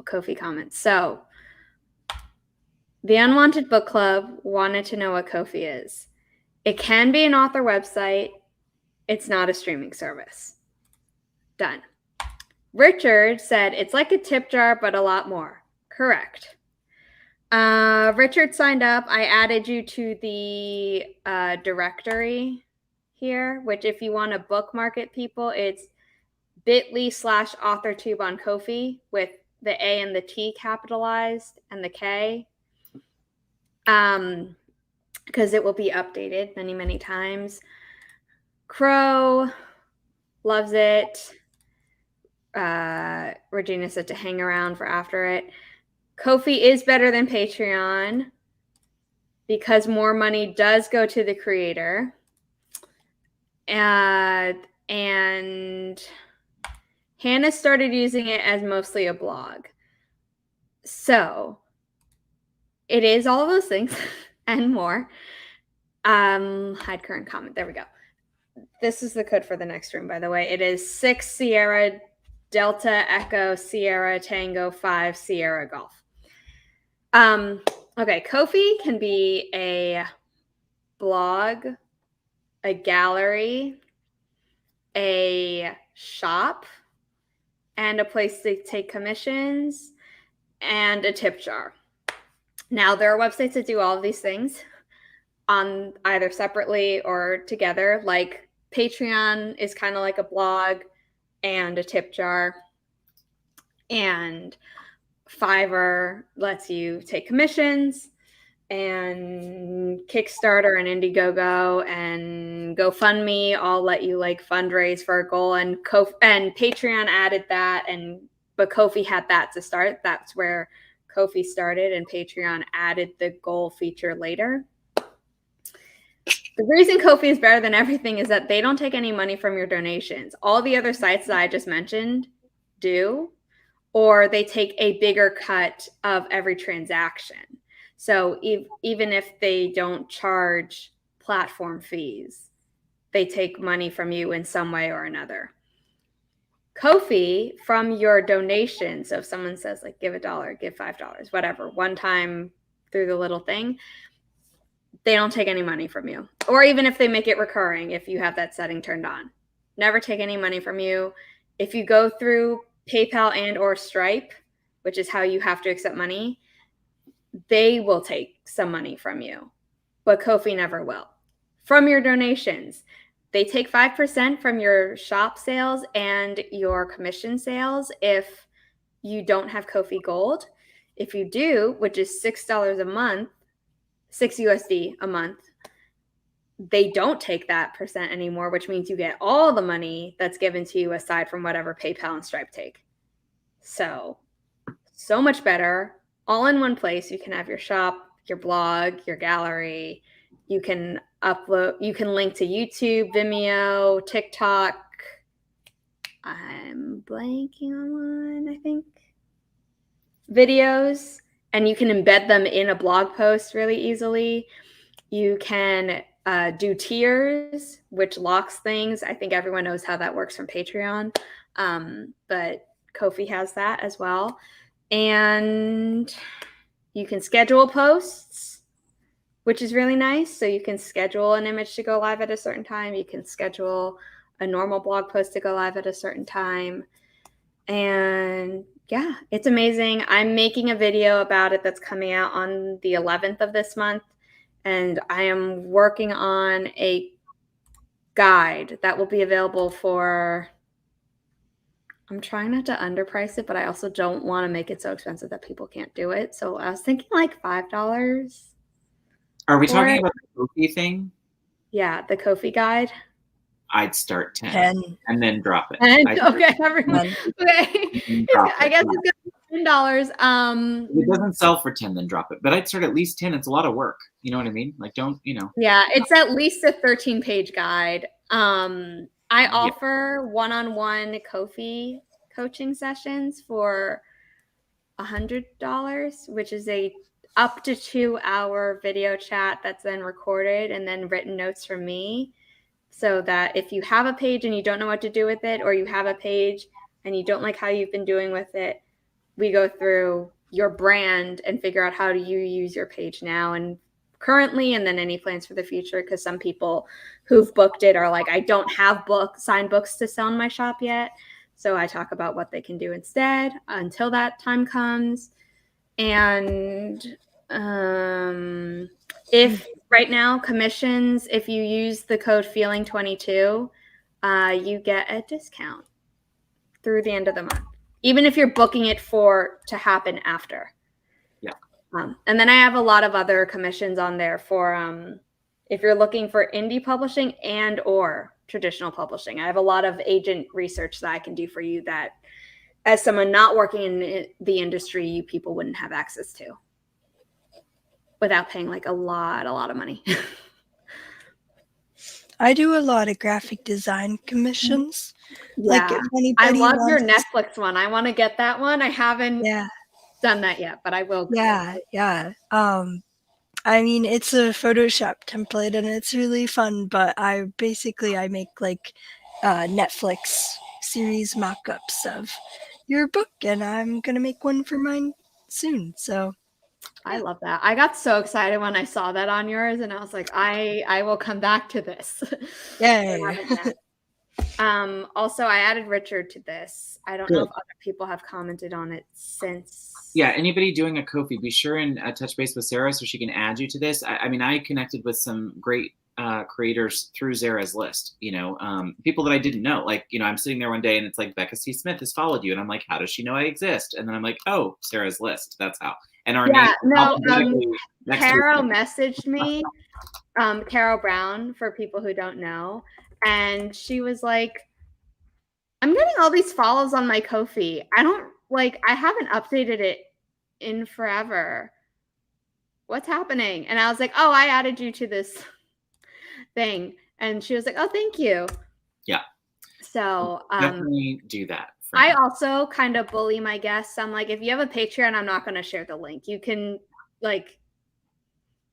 Ko-fi comments. So the Unwanted Book Club wanted to know what Ko-fi is. It can be an author website. It's not a streaming service. Done. Richard said it's like a tip jar, but a lot more. Correct. Richard signed up. I added you to the directory here, which if you want to bookmark it, people, it's bit.ly/authortube on Ko-fi with the A and the T capitalized and the K. Because it will be updated many, many times. Crow loves it. Regina said to hang around for after it. Ko-fi is better than Patreon because more money does go to the creator. And Hannah started using it as mostly a blog. So it is all of those things and more. Hide current comment. There we go. This is the code for the next room, by the way. It is 6 Sierra Delta Echo Sierra Tango 5 Sierra Golf. Okay, Ko-fi can be a blog, a gallery, a shop, and a place to take commissions, and a tip jar. Now, there are websites that do all of these things. on either separately or together. Like Patreon is kind of like a blog and a tip jar, and Fiverr lets you take commissions, and Kickstarter and Indiegogo and GoFundMe all let you like fundraise for a goal, and Patreon added that, but Ko-fi had that to start. That's where Ko-fi started, and Patreon added the goal feature later. The reason Ko-fi is better than everything is that they don't take any money from your donations. All the other sites that I just mentioned do, or they take a bigger cut of every transaction. So even if they don't charge platform fees, they take money from you in some way or another. Ko-fi, from your donation, so if someone says like give $1, give $5, whatever, one time through the little thing, they don't take any money from you. Or even if they make it recurring, if you have that setting turned on, never take any money from you. If you go through PayPal and or Stripe, which is how you have to accept money, they will take some money from you, but Ko-fi never will. From your donations, they take 5% from your shop sales and your commission sales if you don't have Ko-fi Gold. If you do, which is $6 a month, $6 USD a month, they don't take that percent anymore, which means you get all the money that's given to you aside from whatever PayPal and Stripe take. So much better. All in one place. You can have your shop, your blog, your gallery. You can upload, you can link to YouTube, Vimeo, TikTok. I'm blanking on one, I think. Videos, and you can embed them in a blog post really easily. You can do tiers, which locks things. I think everyone knows how that works from Patreon, but Ko-fi has that as well. And you can schedule posts, which is really nice. So you can schedule an image to go live at a certain time. You can schedule a normal blog post to go live at a certain time. And yeah, it's amazing. I'm making a video about it that's coming out on the 11th of this month. And I am working on a guide that will be available for, I'm trying not to underprice it, but I also don't want to make it so expensive that people can't do it. So I was thinking like $5. Are we talking about the Ko-fi thing? Yeah, the Ko-fi guide. I'd start 10 and then drop it. Okay, everyone. Okay. I guess it's gonna be $10. If it doesn't sell for 10, then drop it. But I'd start at least 10. It's a lot of work. You know what I mean? Like, don't, you know. Yeah, it's at least a 13-page guide. I offer one-on-one Ko-fi coaching sessions for $100, which is a up to 2-hour video chat that's then recorded and then written notes from me. So that if you have a page and you don't know what to do with it, or you have a page and you don't like how you've been doing with it, we go through your brand and figure out how do you use your page now and currently, and then any plans for the future. Because some people who've booked it are like, I don't have signed books to sell in my shop yet. So I talk about what they can do instead until that time comes. And if right now commissions, if you use the code feeling22, you get a discount through the end of the month, even if you're booking it to happen after. Yeah. And then I have a lot of other commissions on there for if you're looking for indie publishing and or traditional publishing. I have a lot of agent research that I can do for you that, as someone not working in the industry, you people wouldn't have access to without paying like a lot of money. I do a lot of graphic design commissions. Yeah. Like if anybody I love wants... your Netflix one. I want to get that one. I haven't done that yet, but I will. Yeah. I mean, it's a Photoshop template and it's really fun, but I make like Netflix series mock-ups of your book, and I'm gonna make one for mine soon. So I love that. I got so excited when I saw that on yours, and I was like, I will come back to this. Yay. Also, I added Richard to this. I don't know if other people have commented on it since. Yeah, anybody doing a Ko-fi, be sure and touch base with Sarah so she can add you to this. I mean, I connected with some great creators through Zara's list, people that I didn't know. Like, I'm sitting there one day and it's like, Becca C. Smith has followed you. And I'm like, how does she know I exist? And then I'm like, oh, Sarah's list. That's how. And our name. Carol messaged me, Carol Brown, for people who don't know. And she was like, I'm getting all these follows on my Ko-fi. I haven't updated it in forever. What's happening? And I was like, oh, I added you to this thing. And she was like, oh, thank you. Yeah. So definitely do that. I also kind of bully my guests. I'm like, if you have a Patreon, I'm not going to share the link. You can,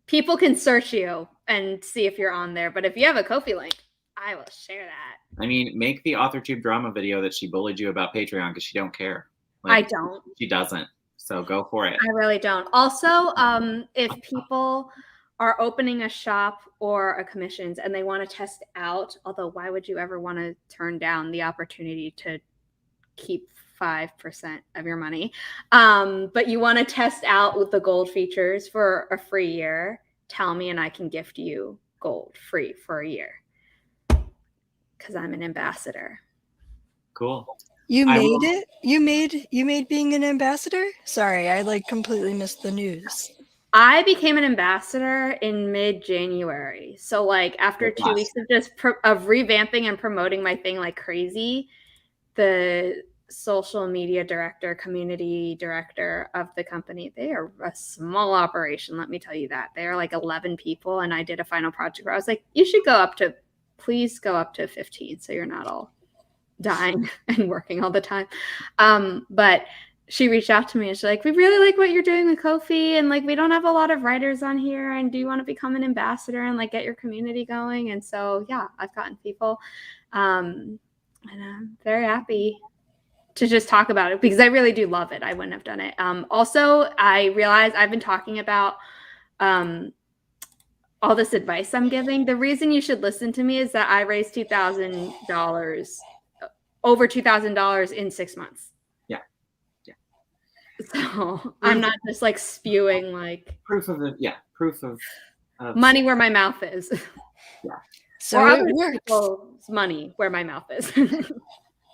people can search you and see if you're on there. But if you have a Ko-fi link, I will share that. I mean, make the AuthorTube drama video that she bullied you about Patreon because she don't care. I don't. She doesn't. So go for it. I really don't. Also, if people are opening a shop or a commissions and they want to test out, although why would you ever want to turn down the opportunity to keep 5% of your money? But you want to test out with the gold features for a free year, tell me and I can gift you gold free for a year. Because I'm an ambassador. Cool. You made it? You made being an ambassador? Sorry, I completely missed the news. I became an ambassador in mid-January. So after 2 weeks of just of revamping and promoting my thing like crazy, the social media director, community director of the company, they are a small operation, let me tell you that. They are 11 people, and I did a final project where I was like, you should please go up to 15 so you're not all dying and working all the time. But she reached out to me and she's like, we really like what you're doing with Ko-fi, and we don't have a lot of writers on here, and do you want to become an ambassador and get your community going? And so yeah, I've gotten people, and I'm very happy to just talk about it because I really do love it. I wouldn't have done it. Also, I realized I've been talking about all this advice I'm giving. The reason you should listen to me is that I raised $2,000, over $2,000 in 6 months. Yeah. So I'm not just spewing proof of money where my mouth is. Yeah. So or other people's money where my mouth is.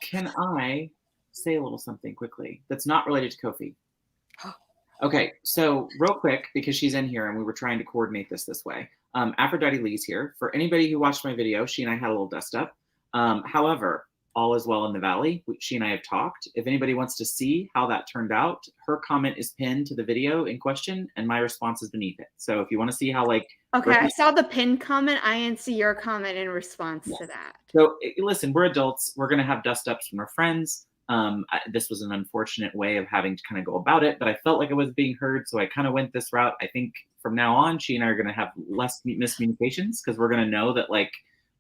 Can I say a little something quickly that's not related to Ko-fi? Okay, so real quick, because she's in here and we were trying to coordinate this way. Aphrodite Lee's here. For anybody who watched my video, she and I had a little dust up. However, all is well in the valley. She and I have talked. If anybody wants to see how that turned out, her comment is pinned to the video in question and my response is beneath it. So if you want to see how Okay, I saw the pinned comment. I didn't see your comment in response to that. So listen, we're adults. We're going to have dust ups from our friends. This was an unfortunate way of having to kind of go about it, but I felt like I was being heard, so I kind of went this route. I think from now on, she and I are going to have less miscommunications because we're going to know that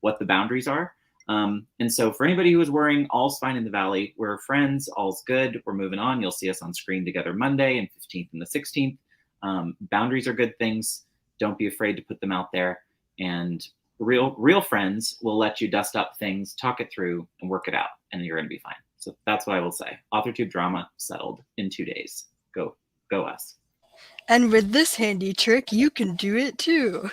what the boundaries are. And so for anybody who is worrying, all's fine in the valley. We're friends, all's good. We're moving on. You'll see us on screen together Monday and 15th and the 16th. Boundaries are good things. Don't be afraid to put them out there. And real friends will let you dust up things, talk it through, and work it out, and you're going to be fine. So that's what I will say. AuthorTube drama settled in 2 days. Go us. And with this handy trick, you can do it too.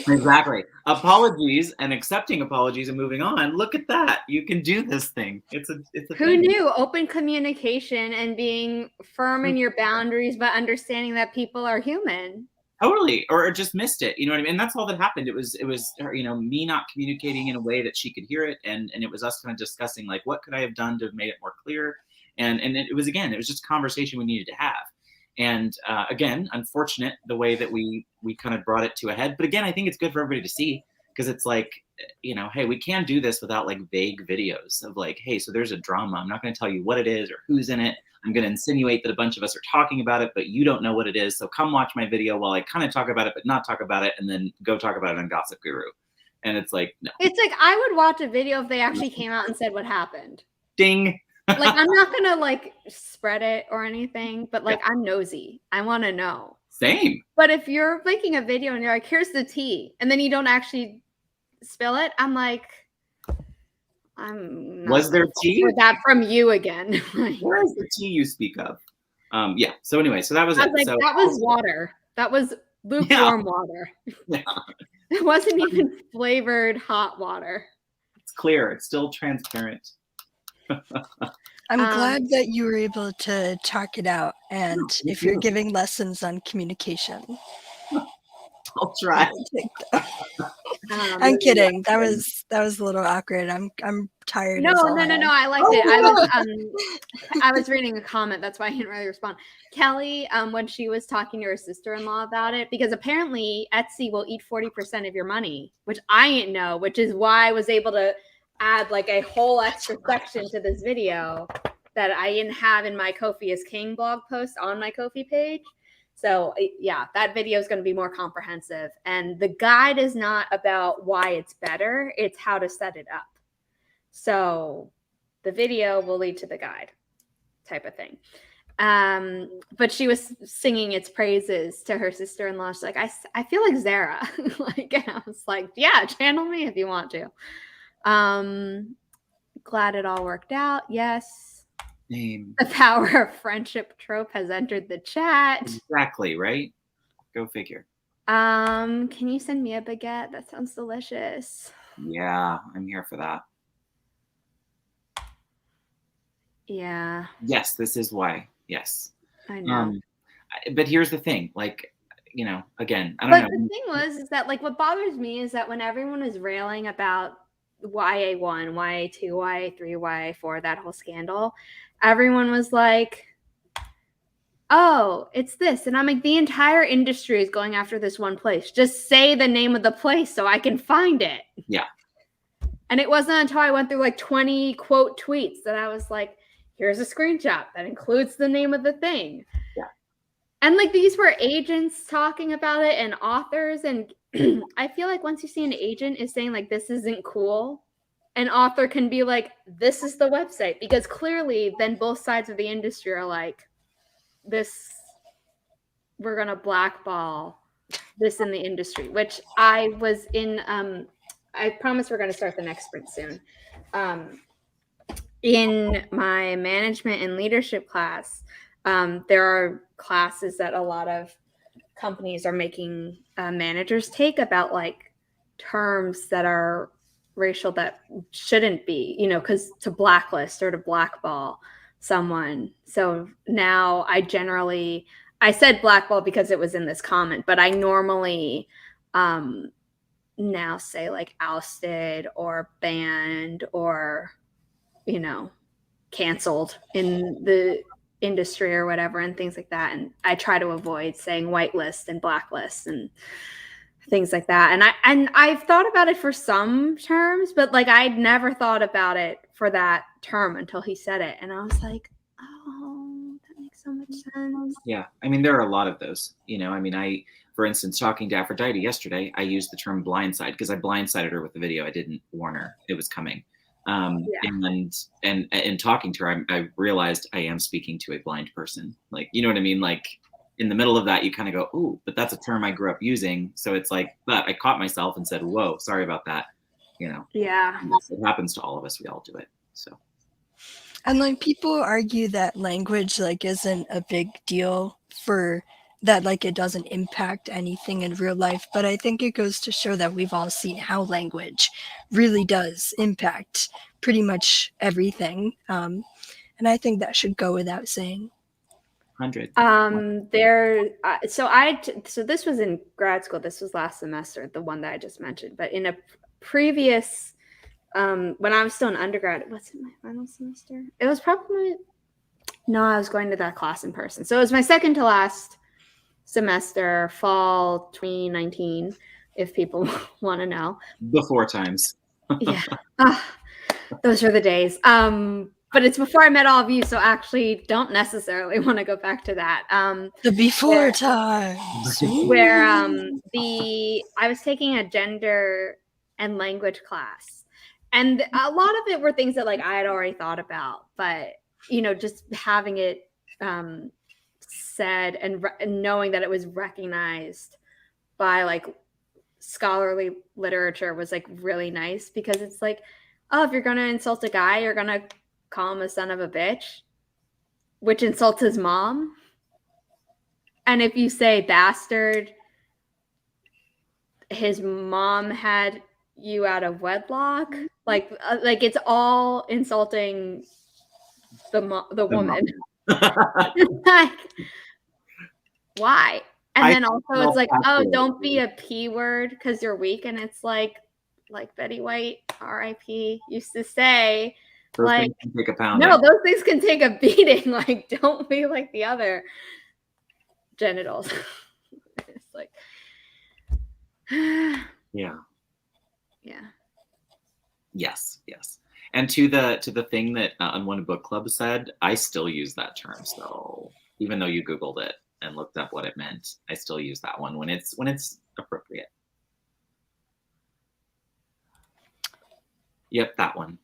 Exactly. Apologies and accepting apologies and moving on. Look at that. You can do this thing. It's a Who thing. knew? Open communication and being firm in your boundaries, but understanding that people are human. Totally. Or just missed it. You know what I mean? And that's all that happened. It was me not communicating in a way that she could hear it. And it was us kind of discussing what could I have done to have made it more clear? And it was just a conversation we needed to have. And again, unfortunate the way that we kind of brought it to a head. But again, I think it's good for everybody to see because it's hey, we can't do this without vague videos of hey, so there's a drama. I'm not going to tell you what it is or who's in it. I'm going to insinuate that a bunch of us are talking about it, but you don't know what it is. So come watch my video while I kind of talk about it, but not talk about it, and then go talk about it on Gossip Guru. And it's no. It's I would watch a video if they actually came out and said what happened. Ding. I'm not gonna spread it or anything, but I'm nosy. I want to know. Same. But if you're making a video and you're here's the tea, and then you don't actually spill it, I'm I'm Was there tea? For that from you again. Where is the tea you speak of? Yeah. So anyway, so that was I it. was like, So that was water. That was lukewarm water. Yeah. It wasn't even flavored hot water. It's clear. It's still transparent. I'm glad that you were able to talk it out. And if you're giving lessons on communication, I'll try. I'm kidding. That was a little awkward. I'm tired. No. I liked it. I was reading a comment. That's why I didn't really respond. Kelly, when she was talking to her sister-in-law about it, because apparently Etsy will eat 40% of your money, which I didn't know, which is why I was able to add like a whole extra section to this video that I didn't have in my Kofi is King blog post on my Kofi page. So yeah, that video is going to be more comprehensive. And the guide is not about why it's better. It's how to set it up. So the video will lead to the guide type of thing. But she was singing its praises to her sister-in-law. She's like, I feel like Zara. Like, and I was like, yeah, channel me if you want to. Glad it all worked out. Yes. Name. The power of friendship trope has entered the chat. Exactly, right? Go figure. Can you send me a baguette? That sounds delicious. Yeah, I'm here for that. Yeah. Yes, this is why. Yes. I know. But here's the thing, like, you know, again, I don't know. But the thing is that like what bothers me is that when everyone is railing about YA1, YA2, YA3, YA4, that whole scandal, everyone was like, oh, it's this. And I'm like, the entire industry is going after this one place. Just say the name of the place so I can find it. Yeah. And it wasn't until I went through like 20 quote tweets that I was like, here's a screenshot that includes the name of the thing. Yeah. And like these were agents talking about it and authors. And I feel like once you see an agent is saying like, this isn't cool, an author can be like, this is the website. Because clearly then both sides of the industry are like, this, we're going to blackball this in the industry, which I was in, I promise we're going to start the next sprint soon. In my management and leadership class, there are classes that a lot of companies are making managers take about like terms that are racial that shouldn't be, you know, because to blacklist or to blackball someone. So now I said blackball because it was in this comment, but I normally now say like ousted or banned or, you know, canceled in the industry or whatever and things like that. And I try to avoid saying whitelist and blacklist and things like that. And I've thought about it for some terms, but like I'd never thought about it for that term until he said it. And I was like, oh, that makes so much sense. Yeah. I mean, there are a lot of those, you know, I mean, for instance, talking to Aphrodite yesterday, I used the term blindside because I blindsided her with the video. I didn't warn her it was coming. And in talking to her, I realized I am speaking to a blind person. Like, you know what I mean? Like in the middle of that, you kind of go, ooh, but that's a term I grew up using. So it's like, but I caught myself and said, whoa, sorry about that. You know? Yeah. It happens to all of us. We all do it. So. And like people argue that language like isn't a big deal for that, like it doesn't impact anything in real life. But I think it goes to show that we've all seen how language really does impact pretty much everything. And I think that should go without saying. 100. So this was in grad school. This was last semester, the one that I just mentioned. But in a previous, when I was still in undergrad, was it my final semester? It was probably, no, I was going to that class in person. So it was my second to last semester, fall 2019, if people want to know. Before times. Yeah. Those were the days. But it's before I met all of you, so actually don't necessarily want to go back to that. The before times. Where I was taking a gender and language class. And a lot of it were things that like I had already thought about, but you know, just having it said and knowing that it was recognized by like scholarly literature was like really nice, because it's like oh, if you're going to insult a guy, you're going to call him a son of a bitch, which insults his mom. And if you say bastard, his mom had you out of wedlock. Like it's all insulting the woman. Like, why? And then also it's like, oh, don't be a P word because you're weak. And it's like Betty White, R.I.P. used to say, those like, things can take a pounding. No, those things can take a beating. Like, don't be like the other genitals. It's like, yeah. Yes. And to the thing that Unwanted Book Club said, I still use that term. So even though you Googled it and looked up what it meant, I still use that one when it's appropriate. Yep, that one.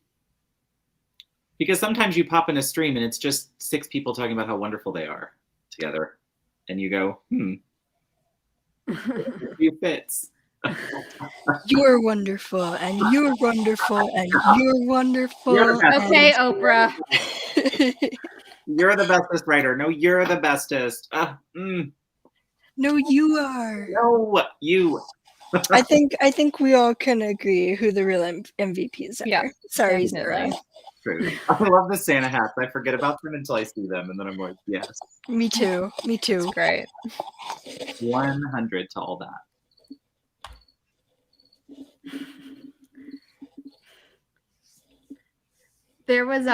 Because sometimes you pop in a stream and it's just 6 people talking about how wonderful they are together, and you go, a few fits. You're wonderful, and you're wonderful, and you're wonderful. Okay, Oprah. You're the bestest writer. No, you're the bestest. No, you are. No, you. I think we all can agree who the real MVPs are. Yeah, Sorry, definitely. Zara. True. I love the Santa hats. I forget about them until I see them, and then I'm like, yes. Me too. It's great. 100 to all that. There was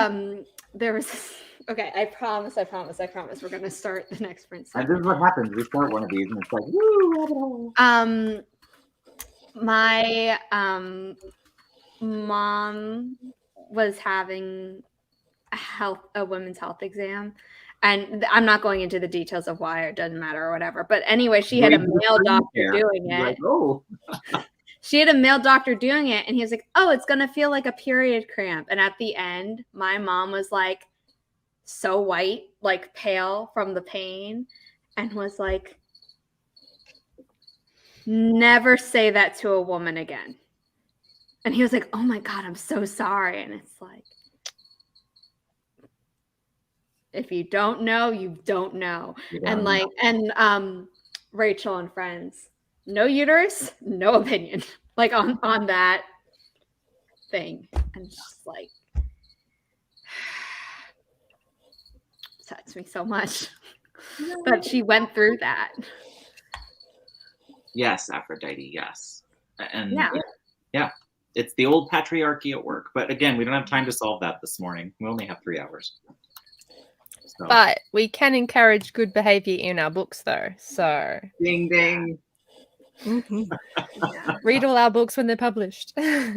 okay, I promise we're gonna start the next sprint. And this is what happens. We start one of these and it's like, woo! My mom was having a women's health exam, and I'm not going into the details of why, it doesn't matter or whatever. But anyway, she had a male doctor doing it. Like, oh. She had a male doctor doing it, and he was like, oh, it's going to feel like a period cramp. And at the end, my mom was like so white, like pale from the pain, and was like, never say that to a woman again. And he was like, oh my God, I'm so sorry. And it's like, if you don't know, you don't know. And Rachel and Friends, no uterus, no opinion, like on that thing. And it's just like, upsets me so much. But she went through that. Yes, Aphrodite, yes. And yeah. It's the old patriarchy at work. But again, we don't have time to solve that this morning. We only have 3 hours. So. But we can encourage good behavior in our books, though. So ding ding. Mm-hmm. Read all our books when they're published. Yeah.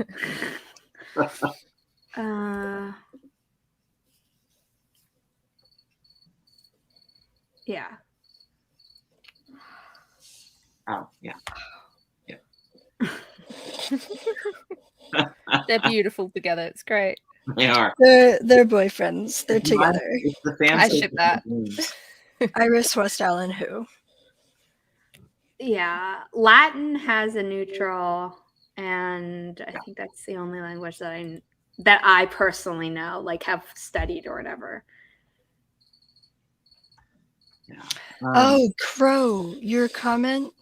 Oh, yeah. They're beautiful together. It's great. They are. They're boyfriends. They're together. It's the fans. I ship that. Iris West Allen who? Yeah. Latin has a neutral, and I think that's the only language that I personally know, like have studied or whatever. Yeah. Oh, Crow, your comment.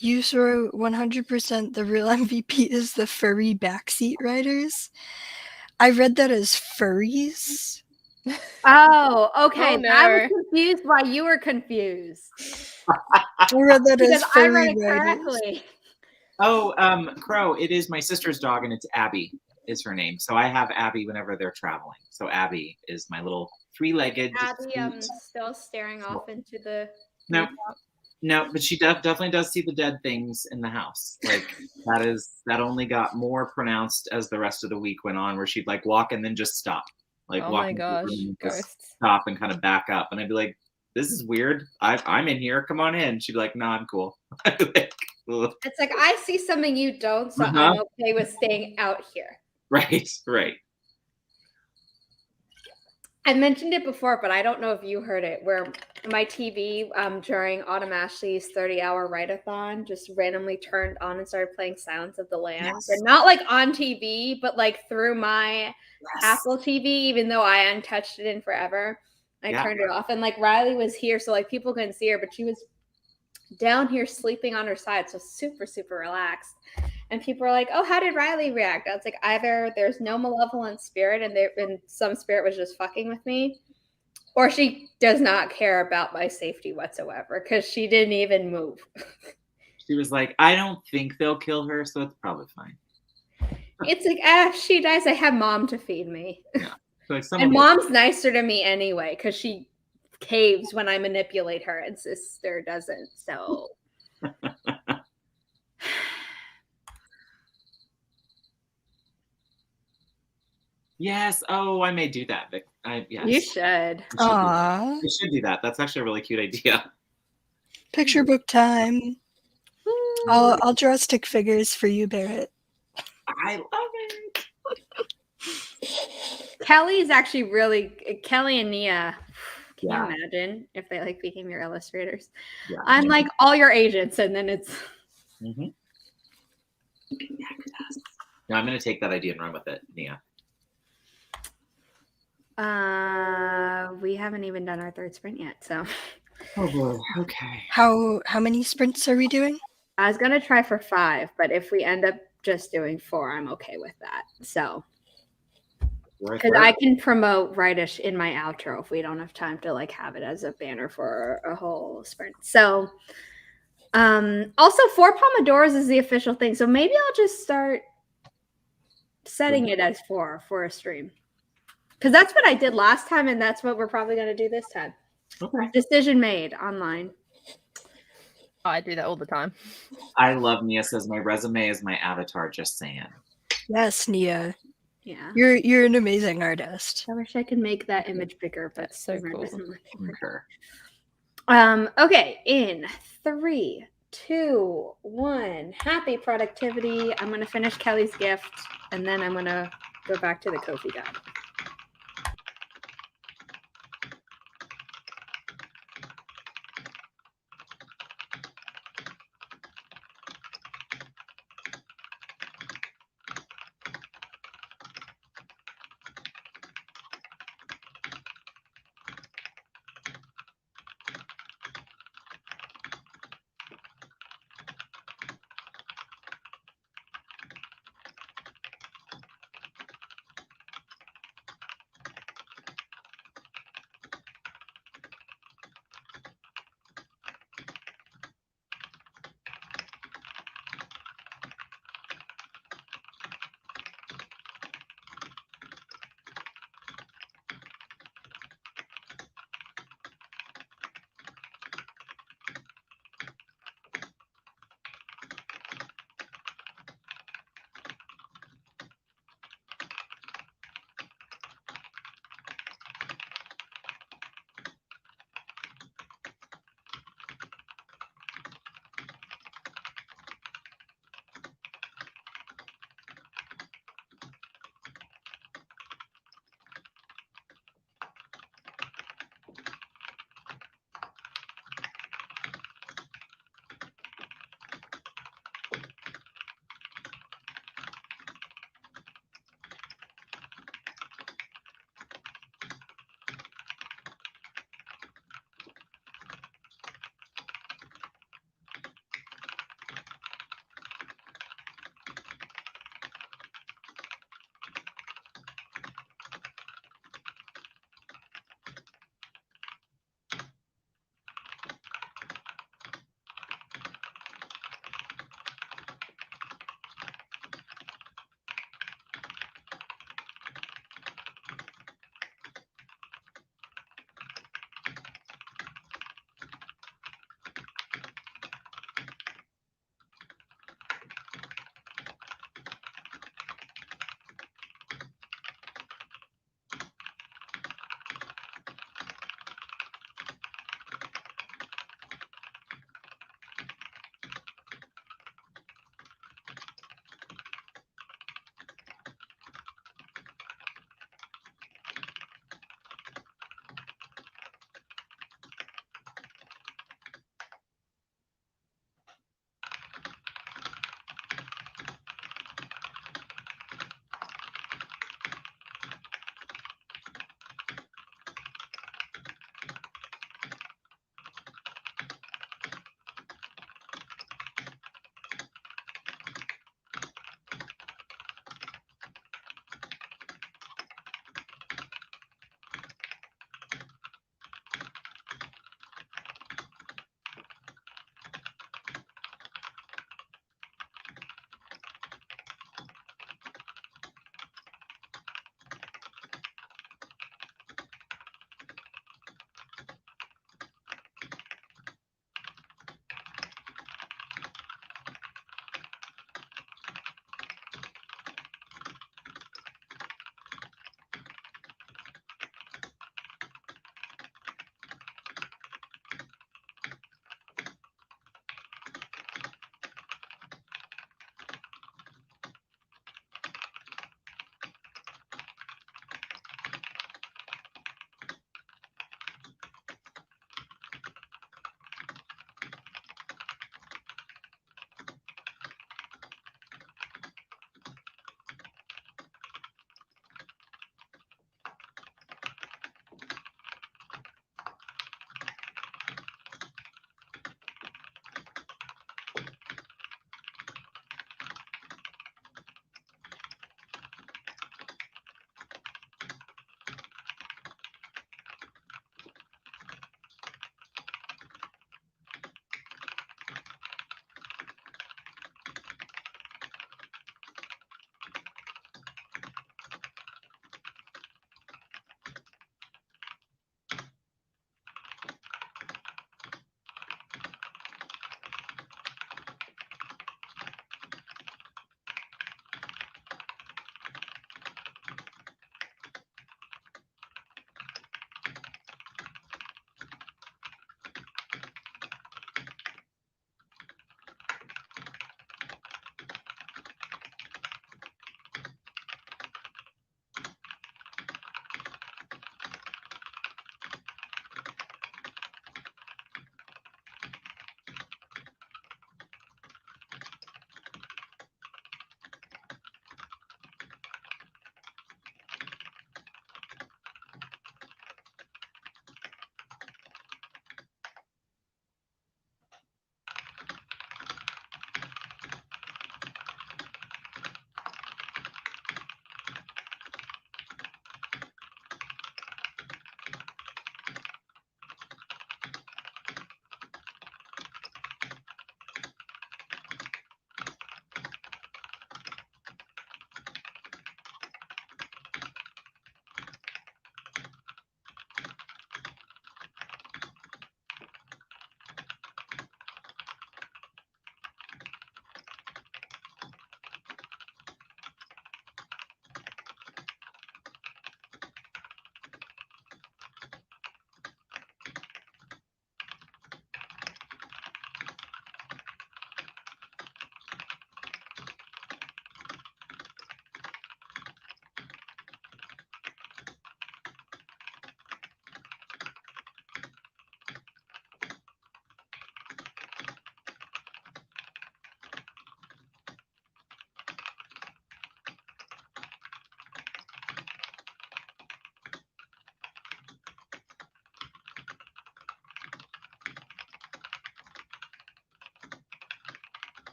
You saw 100% the real MVP is the furry backseat riders. I read that as furries. Oh, okay. Oh, no. I was confused why you were confused. I read that as furry I read it riders. correctly. Oh, Crow, it is my sister's dog, and it's Abby is her name. So I have Abby whenever they're traveling. So Abby is my little 3-legged. Abby, still staring off into the... No, but she definitely does see the dead things in the house. Like that only got more pronounced as the rest of the week went on, where she'd like walk and then just stop. Like oh walk my gosh, ghosts. Stop and kind of back up. And I'd be like, this is weird. I'm in here. Come on in. She'd be like, no, I'm cool. It's like, I see something you don't, so I'm okay with staying out here. Right. I mentioned it before, but I don't know if you heard it, where my TV during Autumn Ashley's 30-hour write-a-thon just randomly turned on and started playing Silence of the Lambs. Yes. And not like on TV, but like through my Yes. Apple TV, even though I hadn't touched it in forever. I Yeah. turned it off. And like Riley was here, so like people couldn't see her, but she was down here sleeping on her side, so super, super relaxed. And people were like, "Oh, how did Riley react?" I was like, either there's no malevolent spirit and some spirit was just fucking with me, or she does not care about my safety whatsoever because she didn't even move. She was like, I don't think they'll kill her, so it's probably fine. It's like, if she dies, I have mom to feed me. Yeah. So like And mom's nicer to me anyway because she caves when I manipulate her and sister doesn't. So yes. Oh, I may do that. Yes. You should. Aww. I should do that. That's actually a really cute idea. Picture book time. I'll draw stick figures for you, Barrett. I love it. Kelly is actually Kelly and Nia. Can Yeah. you imagine if they like became your illustrators? Yeah. I'm like all your agents, and then it's. Mm-hmm. No, I'm going to take that idea and run with it, Nia. We haven't even done our third sprint yet, so. Oh boy. Okay. How many sprints are we doing? I was gonna try for 5, but if we end up just doing 4, I'm okay with that. So. Because I can promote Rightish in my outro if we don't have time to like have it as a banner for a whole sprint. So, also 4 Pomodoros is the official thing. So maybe I'll just start setting it as 4 for a stream. Because that's what I did last time, and that's what we're probably going to do this time. Okay. Decision made online. I do that all the time. I love Nia says my resume is my avatar, just saying. Yes, Nia. Yeah. You're an amazing artist. I wish I could make that image bigger, but That's so cool. Sure. Okay, in 3, 2, 1. Happy productivity. I'm going to finish Kelly's gift, and then I'm going to go back to the Ko-fi guide.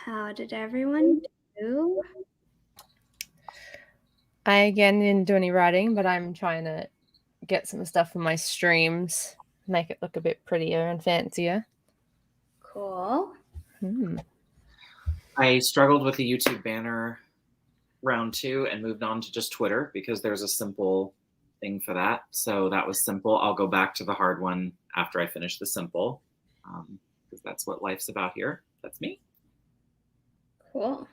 How did everyone do? I again didn't do any writing, but I'm trying to get some stuff for my streams, make it look a bit prettier and fancier. Cool. I struggled with the YouTube banner round 2 and moved on to just Twitter because there's a simple thing for that. So that was simple. I'll go back to the hard one after I finish the simple, because that's what life's about here. That's me. Cool.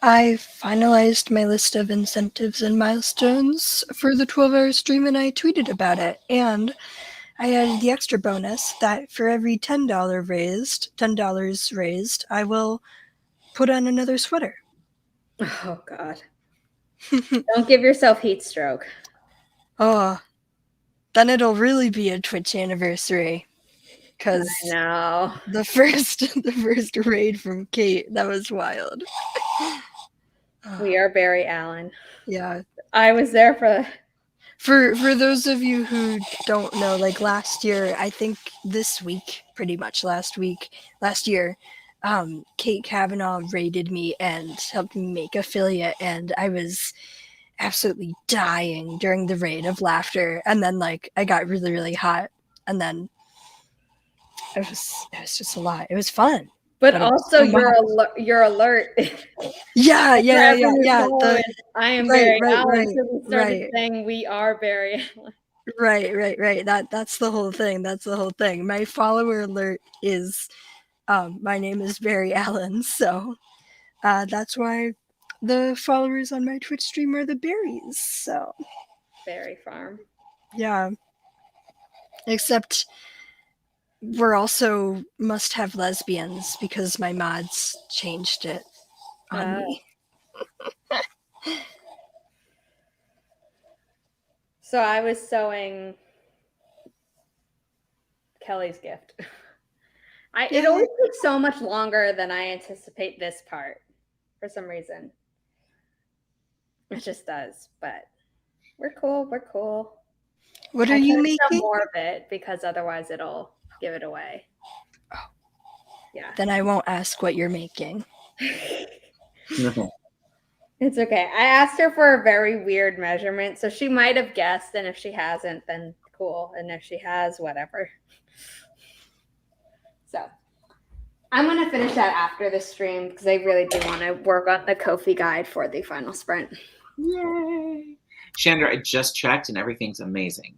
I finalized my list of incentives and milestones for the 12-hour stream, and I tweeted about it. And I added the extra bonus that for every $10 raised, I will put on another sweater. Oh, God. Don't give yourself heat stroke. Oh, then it'll really be a Twitch anniversary. Because no, the first raid from Kate, that was wild. We are Barry Allen. Yeah. I was there for those of you who don't know, like last year, I think this week, pretty much last year, Kate Kavanaugh raided me and helped me make affiliate, and I was absolutely dying during the raid of laughter. And then like I got really, really hot, and then it was just a lot. It was fun. But also your alert. Yeah. I am Barry right, Allen. So we started saying we are Barry Allen. Right. That's the whole thing. My follower alert is my name is Barry Allen, so that's why the followers on my Twitch stream are the berries. So Berry Farm. Yeah. Except we're also must have lesbians because my mods changed it on me. So I was sewing Kelly's gift. It always takes so much longer than I anticipate this part for some reason. It just does, but we're cool. What are you making? More of it because otherwise it'll give it away. Oh. Yeah. Then I won't ask what you're making. It's okay. I asked her for a very weird measurement, so she might have guessed, and if she hasn't, then cool. And if she has, whatever. So I'm going to finish that after the stream because I really do want to work on the Ko-fi guide for the final sprint. Yay! Chandra, I just checked and everything's amazing.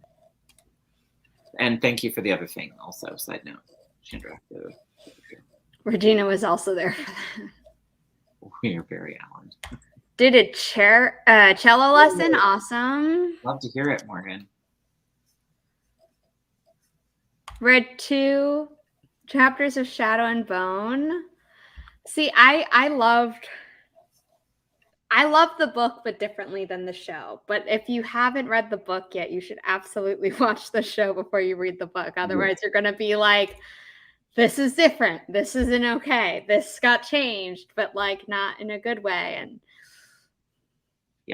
And thank you for the other thing also, side note. Chandra. Regina was also there for that. We're Barry Allen. Did a cello lesson. Awesome. Love to hear it, Morgan. Read 2 chapters of Shadow and Bone. See, I loved the book, but differently than the show. But if you haven't read the book yet, you should absolutely watch the show before you read the book. Otherwise, you're going to be like, this is different. This isn't okay. This got changed, but like not in a good way. And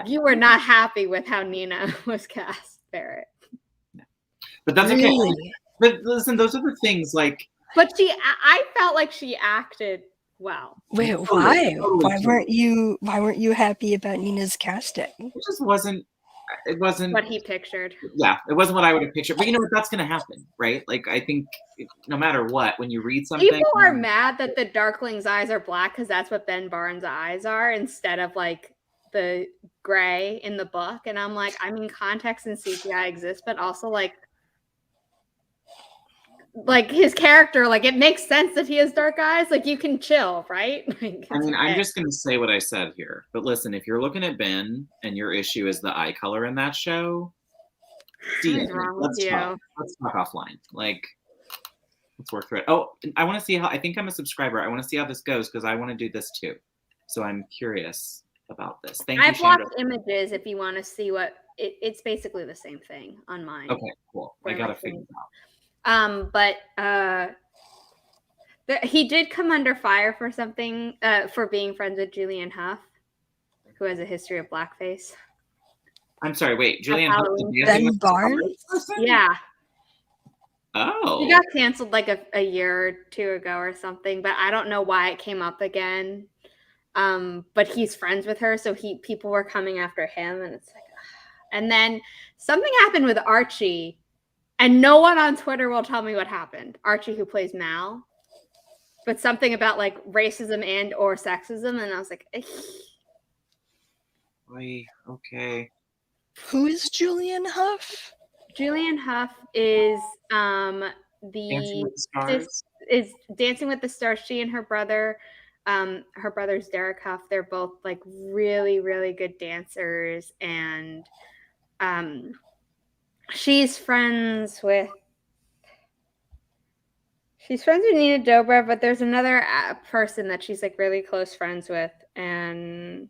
you were not happy with how Nina was cast, Barrett. Yeah. But that's okay. But listen, those are the things like. But I felt like she acted well. Wait, why? Why weren't you happy about Nina's casting? It just wasn't. It wasn't what he pictured. Yeah, it wasn't what I would have pictured. But you know what? That's going to happen, right? Like I think no matter what, when you read something, people are mad that the Darkling's eyes are black because that's what Ben Barnes' eyes are instead of like the gray in the book. And I'm like, I mean, context and CGI exists, but also like his character, like it makes sense that he has dark eyes. Like you can chill, right? Like, I mean, I'm just going to say what I said here. But listen, if you're looking at Ben and your issue is the eye color in that show, let's talk offline. Like, let's work through it. Oh, I want to see how. I think I'm a subscriber. I want to see how this goes because I want to do this too. So I'm curious about this. Thank you. I've watched images if you want to see what it's basically the same thing on mine. Okay, cool. I gotta figure it out. But he did come under fire for something for being friends with Julianne Hough, who has a history of blackface. I'm sorry, wait, Julianne Hough. Ben Barnes? Yeah. Oh. She got canceled like a year or two ago or something, but I don't know why it came up again. But he's friends with her, so people were coming after him, and it's like, and then something happened with Archie, and no one on Twitter will tell me what happened. Archie, who plays Mal, but something about like racism and or sexism, and I was like, Wait, okay. Who is Julian Huff? Julian Huff is Dancing with the Stars. Is Dancing with the Stars. She and her brother's Derek Huff. They're both like really, really good dancers, and she's friends with Nina Dobrev, but there's another person that she's like really close friends with, and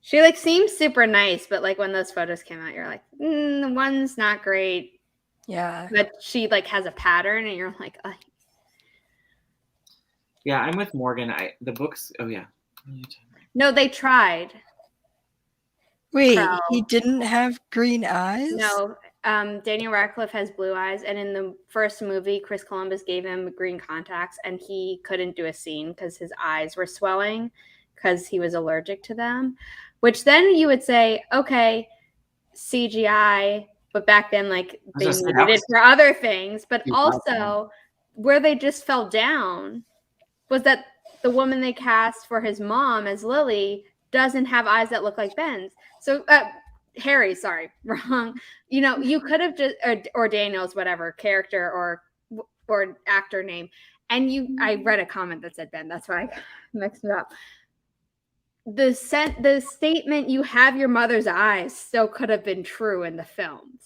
she like seems super nice, but like when those photos came out, you're like, the one's not great. Yeah. But she like has a pattern, and you're like, ugh. Yeah, I'm with Morgan. The books. Oh yeah. No, they tried. Wait, Crow. he didn't have green eyes? No, Daniel Radcliffe has blue eyes, and in the first movie, Chris Columbus gave him green contacts, and he couldn't do a scene because his eyes were swelling because he was allergic to them. Which then you would say, okay, CGI, but back then, like they needed it for other things. But also, where they just fell down was that the woman they cast for his mom as Lily doesn't have eyes that look like Ben's. So Harry, sorry, wrong. You know, you could have just or Daniel's whatever character or actor name, and I read a comment that said Ben. That's why I mixed it up. The statement "you have your mother's eyes" still could have been true in the films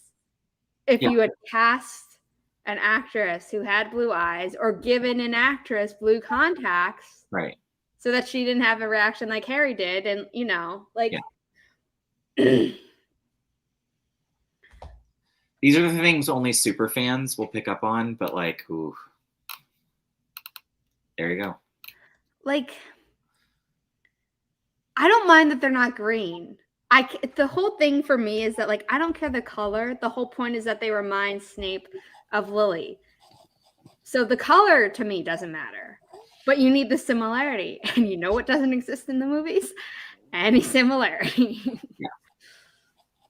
if you had cast an actress who had blue eyes or given an actress blue contacts, right, so that she didn't have a reaction like Harry did, and you know, like. These are the things only super fans will pick up on, but like, ooh, there you go. Like, I don't mind that they're not green. The whole thing for me is that like I don't care the color. The whole point is that they remind Snape of Lily. So the color to me doesn't matter, but you need the similarity, and you know what doesn't exist in the movies? Any similarity. Yeah.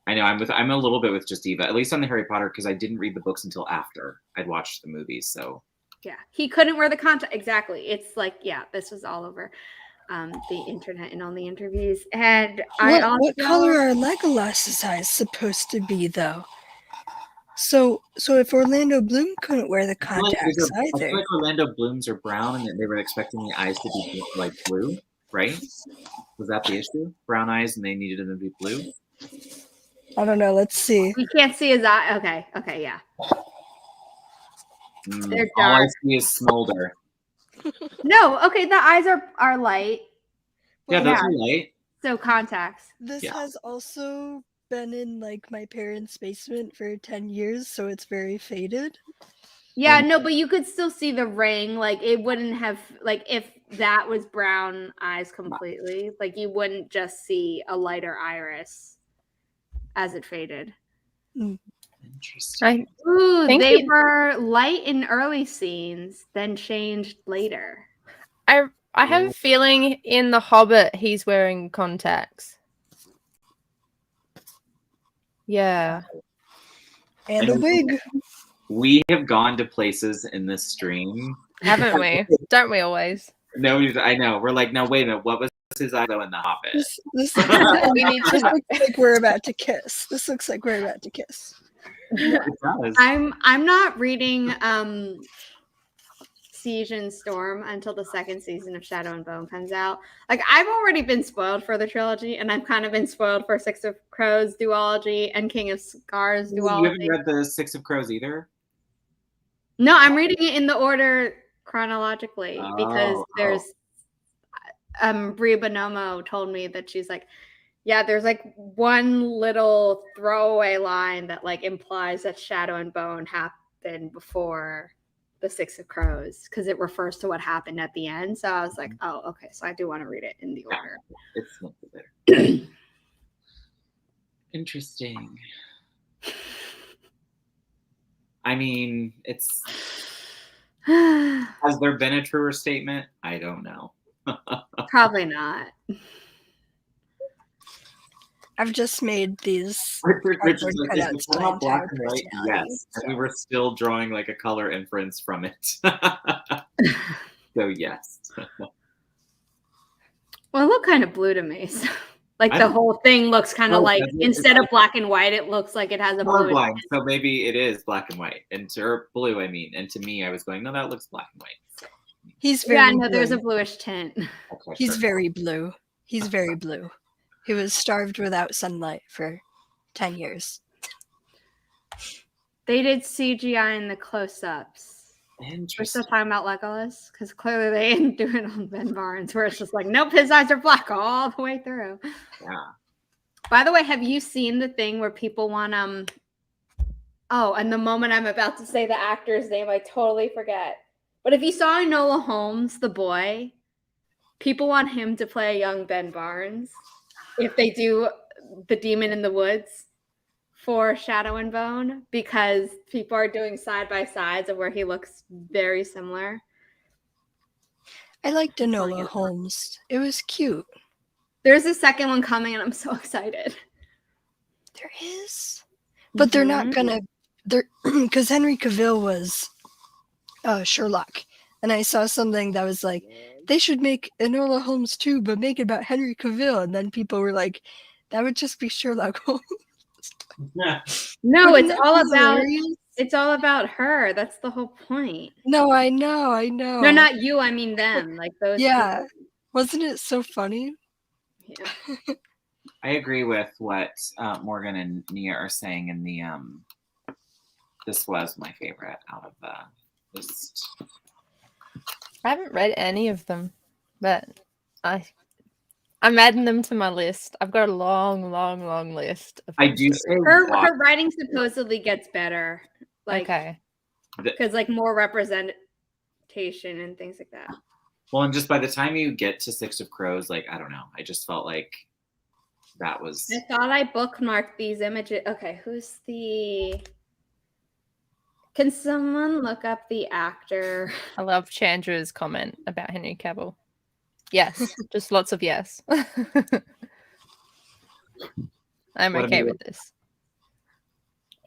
I know. I'm a little bit with just Eva, at least on the Harry Potter, because I didn't read the books until after I'd watched the movies. So yeah, he couldn't wear the contact. Exactly. It's like, yeah, this was all over the internet and on the interviews. And what color are Legolas's eyes supposed to be, though? So if Orlando Bloom couldn't wear the contacts either. I feel like Orlando Bloom's are brown, and they were expecting the eyes to be like blue, right? Was that the issue? Brown eyes, and they needed them to be blue. I don't know. Let's see. We can't see his eye. Okay, yeah. They're dark. All I see is smolder. No, okay, the eyes are light. Yeah, those are light. So contacts. This has also been in like my parents' basement for 10 years, so it's very faded. Yeah, no, but you could still see the ring. Like it wouldn't have like if that was brown eyes completely, like you wouldn't just see a lighter iris as it faded. Interesting. They were light in early scenes, then changed later. I have a feeling in The Hobbit he's wearing contacts. Yeah. And a wig. We have gone to places in this stream. Haven't we? Don't we always? No, I know. We're like, no, wait a minute. What was his eye though in The Hobbit? This looks like we're about to kiss. This looks like we're about to kiss. Yeah, it does. I'm not reading Siege and Storm until the second season of Shadow and Bone comes out. Like I've already been spoiled for the trilogy, and I've kind of been spoiled for Six of Crows duology and King of Scars duology. You haven't read the Six of Crows either? No, I'm reading it in the order chronologically because there's Bria Bonomo told me that she's like, yeah, there's like one little throwaway line that like implies that Shadow and Bone happened before the Six of Crows because it refers to what happened at the end. So I was like, oh, okay. So I do want to read it in the order. It's not better. Interesting. I mean, has there been a truer statement? I don't know. Probably not. I've just made these Richard's cardboard like, is the cutouts to my cutout black entire and white? personality. Yes. And we were still drawing like a color inference from it. So yes. Well, it looked kind of blue to me. So, like I the don't- whole thing looks kind of Oh, like, does it? instead It's of black and white, it looks like it has a blue. colorblind, so maybe it is black and white, or blue. I mean, and to me, I was going, no, that looks black and white. So, He's very blue. there's a bluish tint. okay, He's sure. very blue. He's very blue. He was starved without sunlight for 10 years. They did CGI in the close-ups. We're Interesting. still talking about Legolas because clearly they didn't do it on Ben Barnes, where it's just like, nope, his eyes are black all the way through. Yeah. By the way, have you seen the thing where people want Oh, and the moment I'm about to say the actor's name, I totally forget. But if you saw Enola Holmes, the boy, people want him to play a young Ben Barnes if they do the Demon in the Woods for Shadow and Bone, because people are doing side by sides of where he looks very similar. I liked Enola Holmes. It was cute. There's a second one coming, and I'm so excited. There is, but they're not Mhm. gonna. They're because Henry Cavill was Sherlock, and I saw something that was like they should make Enola Holmes too, but make it about Henry Cavill, and then people were like, that would just be Sherlock Holmes. Yeah. No, Wouldn't it's that all be about hilarious? it's all about her. That's the whole point. No, I know. No, not you. I mean them. Like those. Yeah. people. Wasn't it so funny? Yeah. I agree with what Morgan and Nia are saying in the this was my favorite out of the list. I haven't read any of them, but I'm adding them to my list. I've got a long list. Of I do books to say read. Her writing supposedly gets better. Like, Okay. because like more representation and things like that. Well, and just by the time you get to Six of Crows, like, I don't know. I just felt like that was. I thought I bookmarked these images. Okay, who's the? Can someone look up the actor? I love Chandra's comment about Henry Cavill. Yes, just lots of yes. I'm What okay about- with this.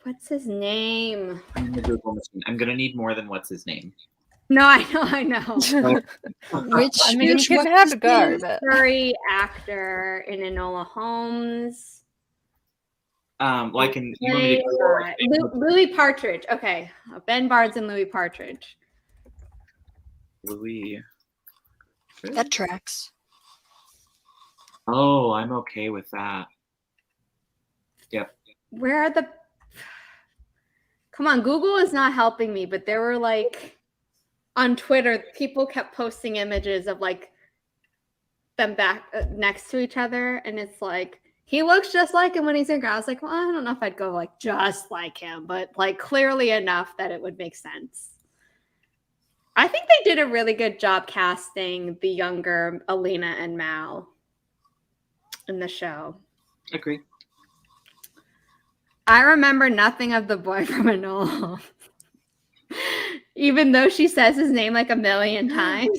What's his name? I'm gonna need more than what's his name. No, I know. Which I mean, you which can one have is a go, the- but Furry actor in Enola Holmes. Like in you want me to go, Louis Partridge. Okay, Ben Barnes and Louis Partridge. Louis. That tracks. Oh, I'm okay with that. Yep. Where are the? Come on, Google is not helping me. But there were like on Twitter, people kept posting images of like them back next to each other, and it's like he looks just like him when he's in. I was like, well, I don't know if I'd go like just like him, but like clearly enough that it would make sense. I think they did a really good job casting the younger Alina and Mal in the show. Agree. I remember nothing of the boy from Enola Holmes. Even though she says his name like a million times.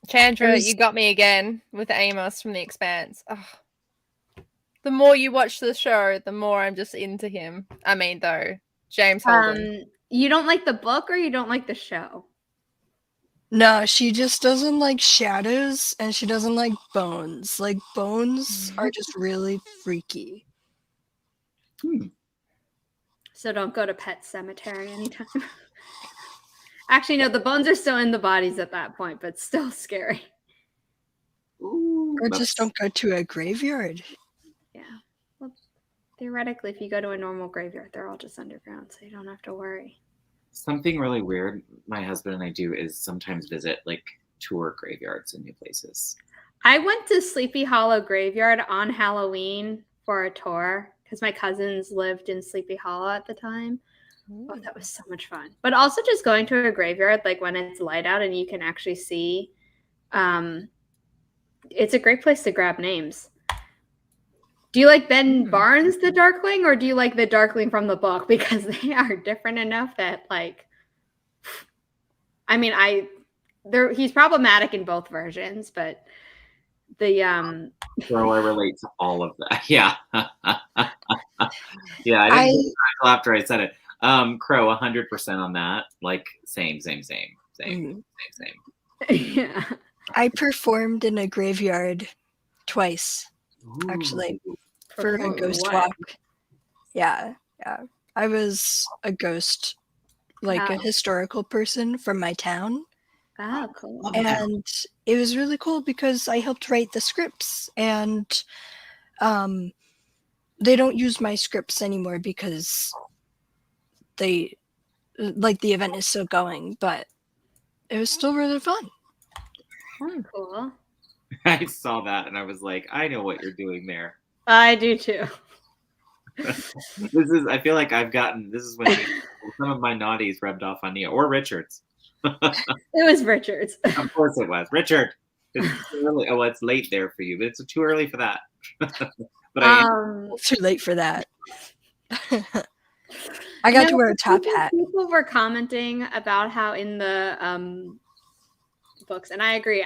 Chandra, There's- you got me again with Amos from The Expanse. Oh. The more you watch the show, the more I'm just into him. I mean, though, James Holden. You don't like the book or you don't like the show? No, she just doesn't like shadows and she doesn't like bones. Like bones are just really freaky. So don't go to Pet Cemetery anytime. Actually, no, the bones are still in the bodies at that point, but still scary. Ooh, Or just don't go to a graveyard. Yeah. Well, theoretically, if you go to a normal graveyard, they're all just underground, so you don't have to worry. Something really weird my husband and I do is sometimes visit like tour graveyards in new places. I went to Sleepy Hollow Graveyard on Halloween for a tour because my cousins lived in Sleepy Hollow at the time. Oh, that was so much fun. But also just going to a graveyard, like when it's light out and you can actually see, it's a great place to grab names. Do you like Ben Barnes, the Darkling, or do you like the Darkling from the book? Because they are different enough that, like, I mean, he's problematic in both versions, but the So I relate to all of that. Yeah. Yeah, I didn't get it after I said it. Crow, 100% on that. Like, same. yeah. I performed in a graveyard twice, actually, for a ghost walk. Yeah. I was a ghost, like a historical person from my town. Oh, cool. And it was really cool because I helped write the scripts, and they don't use my scripts anymore because the event is still going, but it was still really fun. Cool. I saw that and I was like, I know what you're doing there. I do too. I feel like this is when some of my naughties rubbed off on Nia or Richards. It was Richards. Of course it was. Richard, it's too early. Oh, it's late there for you, but it's too early for that. But it's too late for that. I got to wear a top hat. People were commenting about how in the books, and I agree,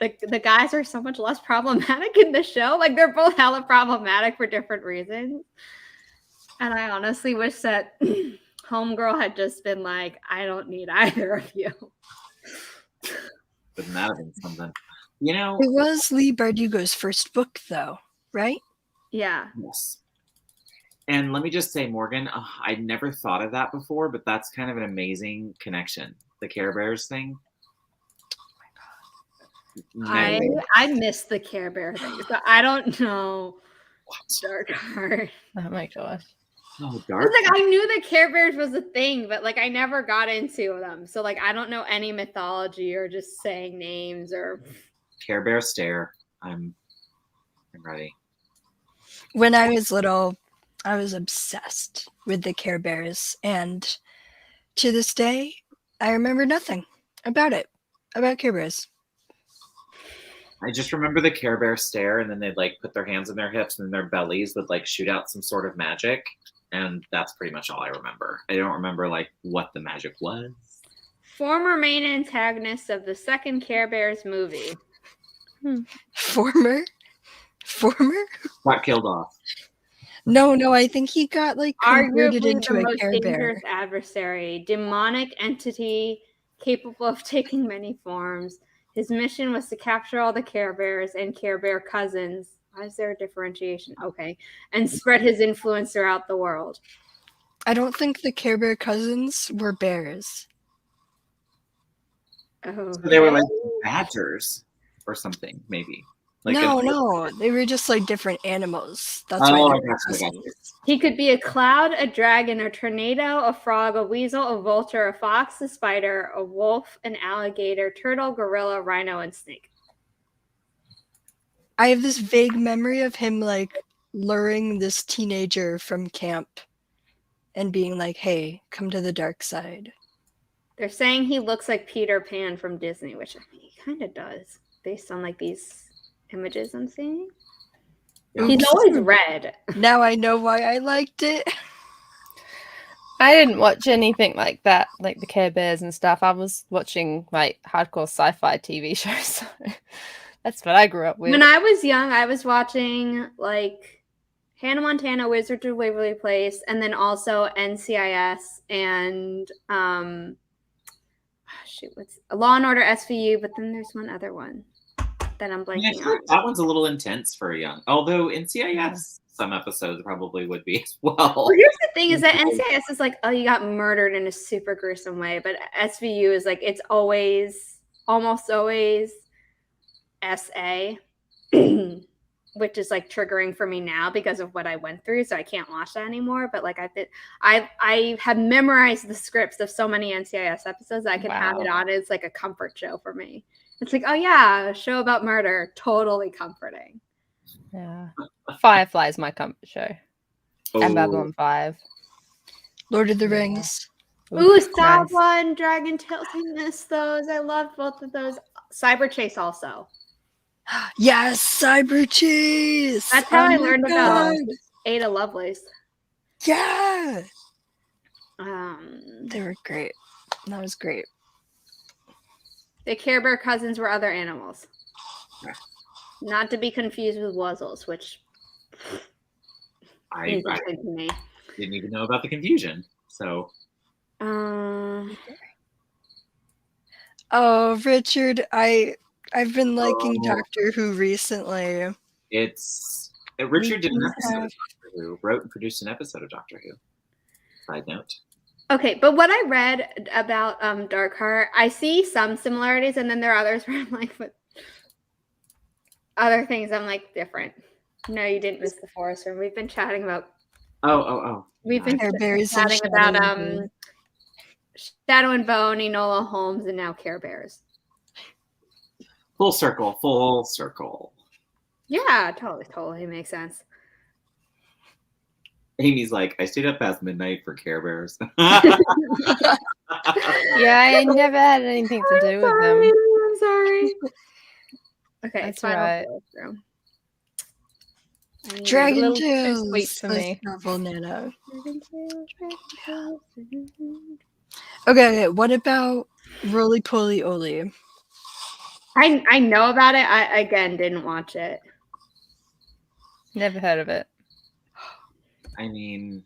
the guys are so much less problematic in the show. Like, they're both hella problematic for different reasons. And I honestly wish that Homegirl had just been like, I don't need either of you. Wouldn't that have been something? You know, it was Lee Bardugo's first book, though, right? Yeah. Yes. And let me just say, Morgan, I never thought of that before, but that's kind of an amazing connection. The Care Bears thing. I miss the Care Bear thing. So I don't know. What? Dark Heart. Oh my gosh. Oh, Dark. Like, I knew that Care Bears was a thing, but like I never got into them. So like I don't know any mythology or just saying names or Care Bear stare. I'm ready. When I was little, I was obsessed with the Care Bears, and to this day, I remember nothing about Care Bears. I just remember the Care Bear stare, and then they'd like put their hands in their hips, and then their bellies would like shoot out some sort of magic, and that's pretty much all I remember. I don't remember like what the magic was. Former main antagonist of the second Care Bears movie. Former? Got killed off. No, I think he got like converted arguably into the a most Care dangerous Bear. adversary, demonic entity capable of taking many forms. His mission was to capture all the Care Bears and Care Bear cousins. Why is there a differentiation? Okay. And spread his influence throughout the world. I don't think the Care Bear cousins were bears. Oh, So they were like badgers or something, maybe. Like no, they were just like different animals. That's I why. got you. He could be a cloud, a dragon, a tornado, a frog, a weasel, a vulture, a fox, a spider, a wolf, an alligator, turtle, gorilla, rhino, and snake. I have this vague memory of him like luring this teenager from camp and being like, hey, come to the dark side. They're saying he looks like Peter Pan from Disney, which I mean, he kind of does, based on like these images I'm seeing. Oops. He's always red. Now I know why I liked it. I didn't watch anything like that, like the Care Bears and stuff. I was watching like hardcore sci-fi TV shows. So that's what I grew up with. When I was young, I was watching like Hannah Montana, Wizards of Waverly Place, and then also NCIS and what's Law and Order SVU, but then there's one other one that I'm blanking on. That one's a little intense for a young. Although NCIS, some episodes probably would be as well. Well, here's the thing: is that NCIS is like, oh, you got murdered in a super gruesome way, but SVU is like it's almost always SA, which is like triggering for me now because of what I went through, so I can't watch that anymore. But like I have memorized the scripts of so many NCIS episodes that I can have it on. It's like a comfort show for me. It's like, oh yeah, a show about murder, totally comforting. Yeah, Firefly is my comfort show, and Babylon 5, Lord of the Rings. Ooh, Star One, Dragon Tales. I miss those. I loved both of those. Cyber Chase also. Yes, cyber cheese. That's how Oh I my learned about God. Ada Lovelace. Yeah, Um, they were great. That was great. the Care Bear cousins were other animals. Yeah. Not to be confused with Wuzzles, which I is a thing to me. didn't even know about the confusion. So Oh, Richard, I've been liking Oh. Doctor Who recently. Richard did an We episode have- of Doctor Who, wrote and produced an episode of Doctor Who. Side note. Okay, but what I read about Darkheart, I see some similarities, and then there are others where I'm like, but other things I'm like different. No, you didn't miss the forest room. We've been chatting about. We've been Care Bears and chatting about Shadow and Bone. Shadow and Bone, Enola Holmes, and now Care Bears. Full circle. Yeah, totally makes sense. Amy's like, I stayed up past midnight for Care Bears. Yeah, I never had anything to do with them. I'm sorry. Okay, That's final right. playthrough. Dragon little too Tales. sweet for Let's me. novel Nana. Okay, what about Roly Poly Oly? I know about it. I again didn't watch it. Never heard of it. I mean,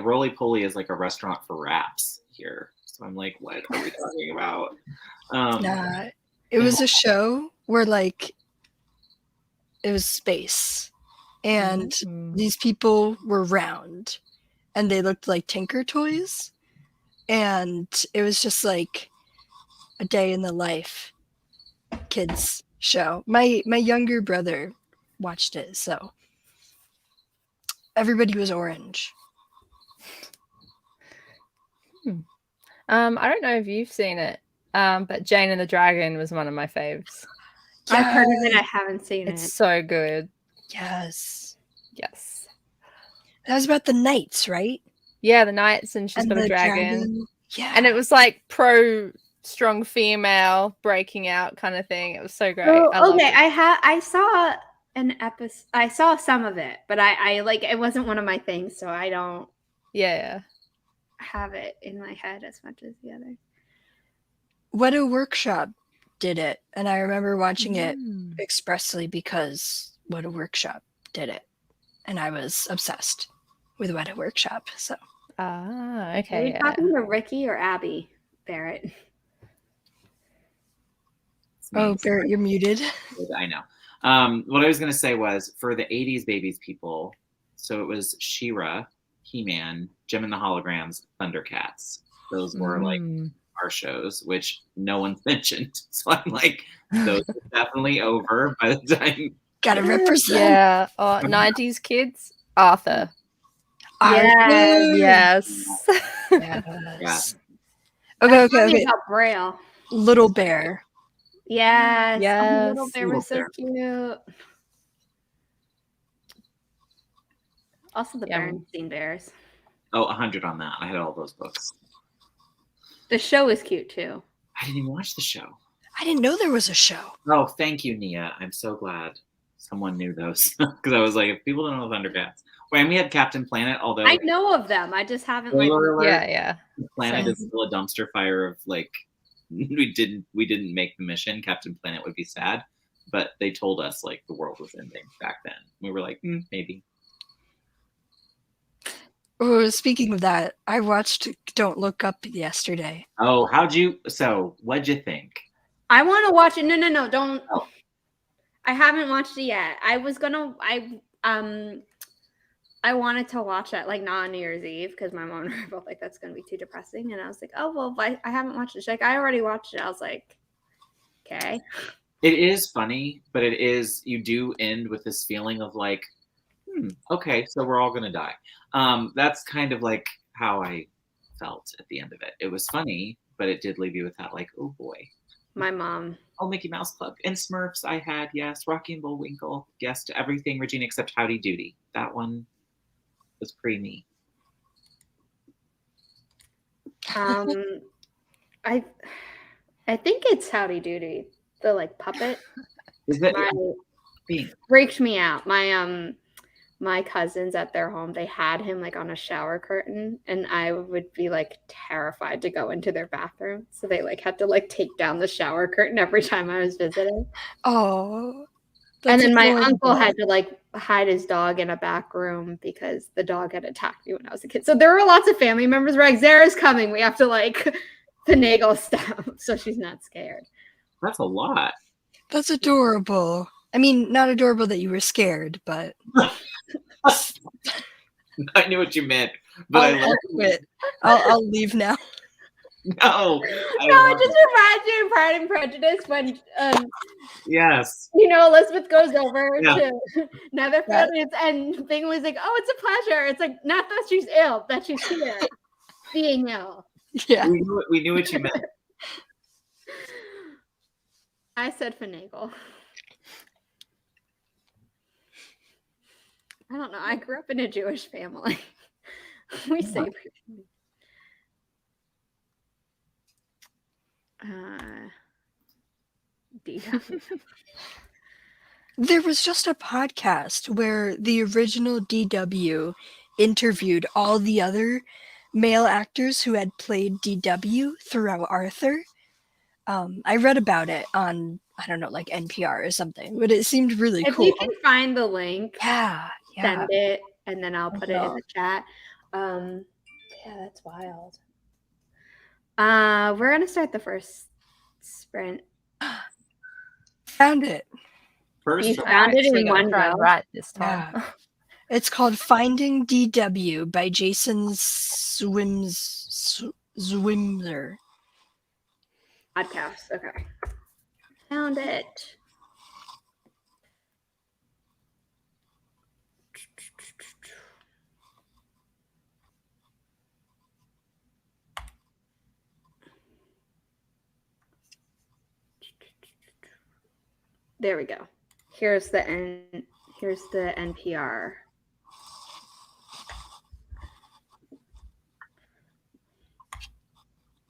Roly Poly is like a restaurant for wraps here. So I'm like, what are we talking about? Nah, it was a show where like it was space, and these people were round, and they looked like Tinker Toys, and it was just like a day in the life kids show. My younger brother watched it, so everybody was orange. I don't know if you've seen it, but Jane and the Dragon was one of my faves. I've heard of it. I haven't seen It's it. so good. Yes. Yes. That was about the knights, right? Yeah, the knights, and she's And got a the dragon. Yeah. And it was like pro strong female breaking out kind of thing. It was so great. Oh, I loved okay, it. I saw an episode. I saw some of it, but I like it wasn't one of my things, so I don't Yeah. have it in my head as much as the other. What a Workshop did it, and I remember watching it expressly because What a Workshop did it, and I was obsessed with What a Workshop. So Ah, Are okay. we Yeah. talking to Ricky or Abby Barrett? oh, Barrett, you're muted. I know. What I was going to say was for the 80s babies people, so it was She-Ra, He-Man, Jim and the Holograms, Thundercats. Those were like our shows, which no one's mentioned. So I'm like, those are definitely over by the time. Gotta represent. Yeah. Oh, 90s kids. Arthur. Arthur. Yes. Yes. Okay. About Braille. Little Bear. Yes. Yes. Oh, Little Bear was so cute. Also, the Bernstein Bears. Oh, 100 on that. I had all those books. The show is cute too. I didn't even watch the show. I didn't know there was a show. Oh, thank you, Nia. I'm so glad someone knew those because I was like, if people don't know Thundercats. Wait, and we had Captain Planet, although I know of them. I just haven't like. Yeah. Planet is still a dumpster fire of like we didn't make the mission. Captain Planet would be sad, but they told us like the world was ending back then. We were like, maybe. Oh, speaking of that, I watched Don't Look Up yesterday. Oh, what'd you think? I want to watch it. No, don't. Oh. I haven't watched it yet. I wanted to watch it like not on New Year's Eve because my mom and I were both like, that's gonna be too depressing. And I was like, oh well, I haven't watched it. She's like, I already watched it. I was like, okay. It is funny, but you do end with this feeling of like, okay, so we're all gonna die. That's kind of like how I felt at the end of it. It was funny, but it did leave you with that like, oh boy. My mom. Oh, Mickey Mouse Club and Smurfs. I had Rocky and Bullwinkle. Yes to everything, Regina, except Howdy Doody. That one was pretty me. I think it's Howdy Doody, the like puppet. Is that freaked me out. My cousins at their home, they had him like on a shower curtain, and I would be like terrified to go into their bathroom. So they like had to like take down the shower curtain every time I was visiting. Oh. And then my uncle had to like hide his dog in a back room because the dog had attacked me when I was a kid. So there were lots of family members where like, Zara's coming. We have to like finagle stuff so she's not scared. That's a lot. That's adorable. I mean, not adorable that you were scared, but I knew what you meant, but I'll quit. I'll leave now. No, it just reminds me of Pride and Prejudice when yes, Elizabeth goes over Yeah. to Netherfield and Bingley's like, oh, it's a pleasure. It's like not that she's ill, that she's here being ill. Yeah. We knew what you meant. I said finagle. I don't know. I grew up in a Jewish family. We say DW. There was just a podcast where the original DW interviewed all the other male actors who had played DW throughout Arthur. I read about it on, I don't know, like NPR or something, but it seemed really cool. If you can find the link, yeah, send it, and then I'll put it in the chat. Yeah, that's wild. We're gonna start the first sprint. Found it. You found it in one go. Right this time. Yeah. It's called Finding DW by Jason Zwimser. Podcast. Okay. Found it. There we go. Here's the NPR.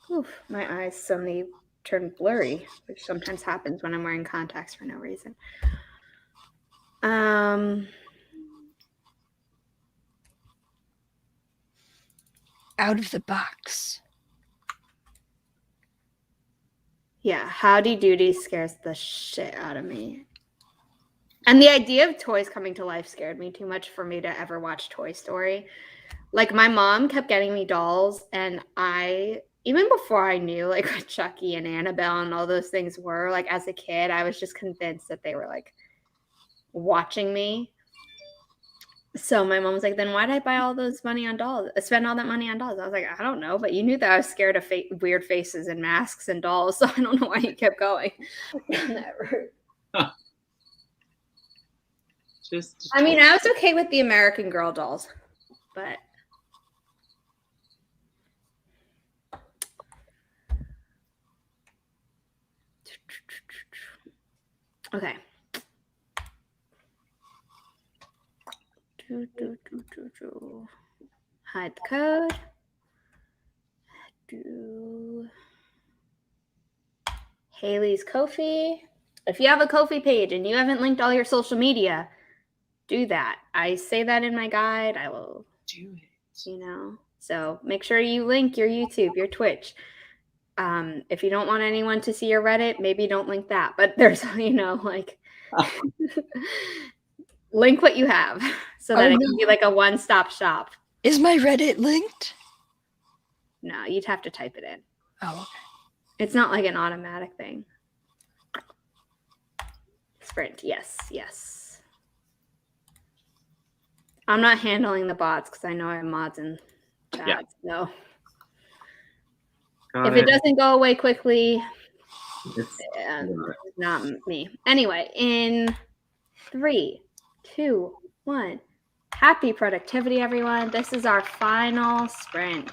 Oof, my eyes suddenly turned blurry, which sometimes happens when I'm wearing contacts for no reason. Out of the box. Yeah, Howdy Doody scares the shit out of me. And the idea of toys coming to life scared me too much for me to ever watch Toy Story. Like, my mom kept getting me dolls, and even before I knew, like, what Chucky and Annabelle and all those things were, like, as a kid, I was just convinced that they were, like, watching me. So my mom was like, then why did I buy all those money on dolls? Spend all that money on dolls? I was like, I don't know, but you knew that I was scared of weird faces and masks and dolls, so I don't know why you kept going down that route. Huh. I mean, I was okay with the American Girl dolls, but okay. Hide the code. Hayley's Ko-fi. If you have a Ko-fi page and you haven't linked all your social media, do that. I say that in my guide. I will do it. So make sure you link your YouTube, your Twitch. If you don't want anyone to see your Reddit, maybe don't link that. But there's, like link what you have so that it can be like a one-stop shop. Is my Reddit linked? No, you'd have to type it in. Oh, okay. It's not like an automatic thing. Sprint, yes. I'm not handling the bots because I know I have mods in chat. Yeah. So if it doesn't go away quickly, it's not me. Anyway, in 3, 2, 1. Happy productivity, everyone. This is our final sprint.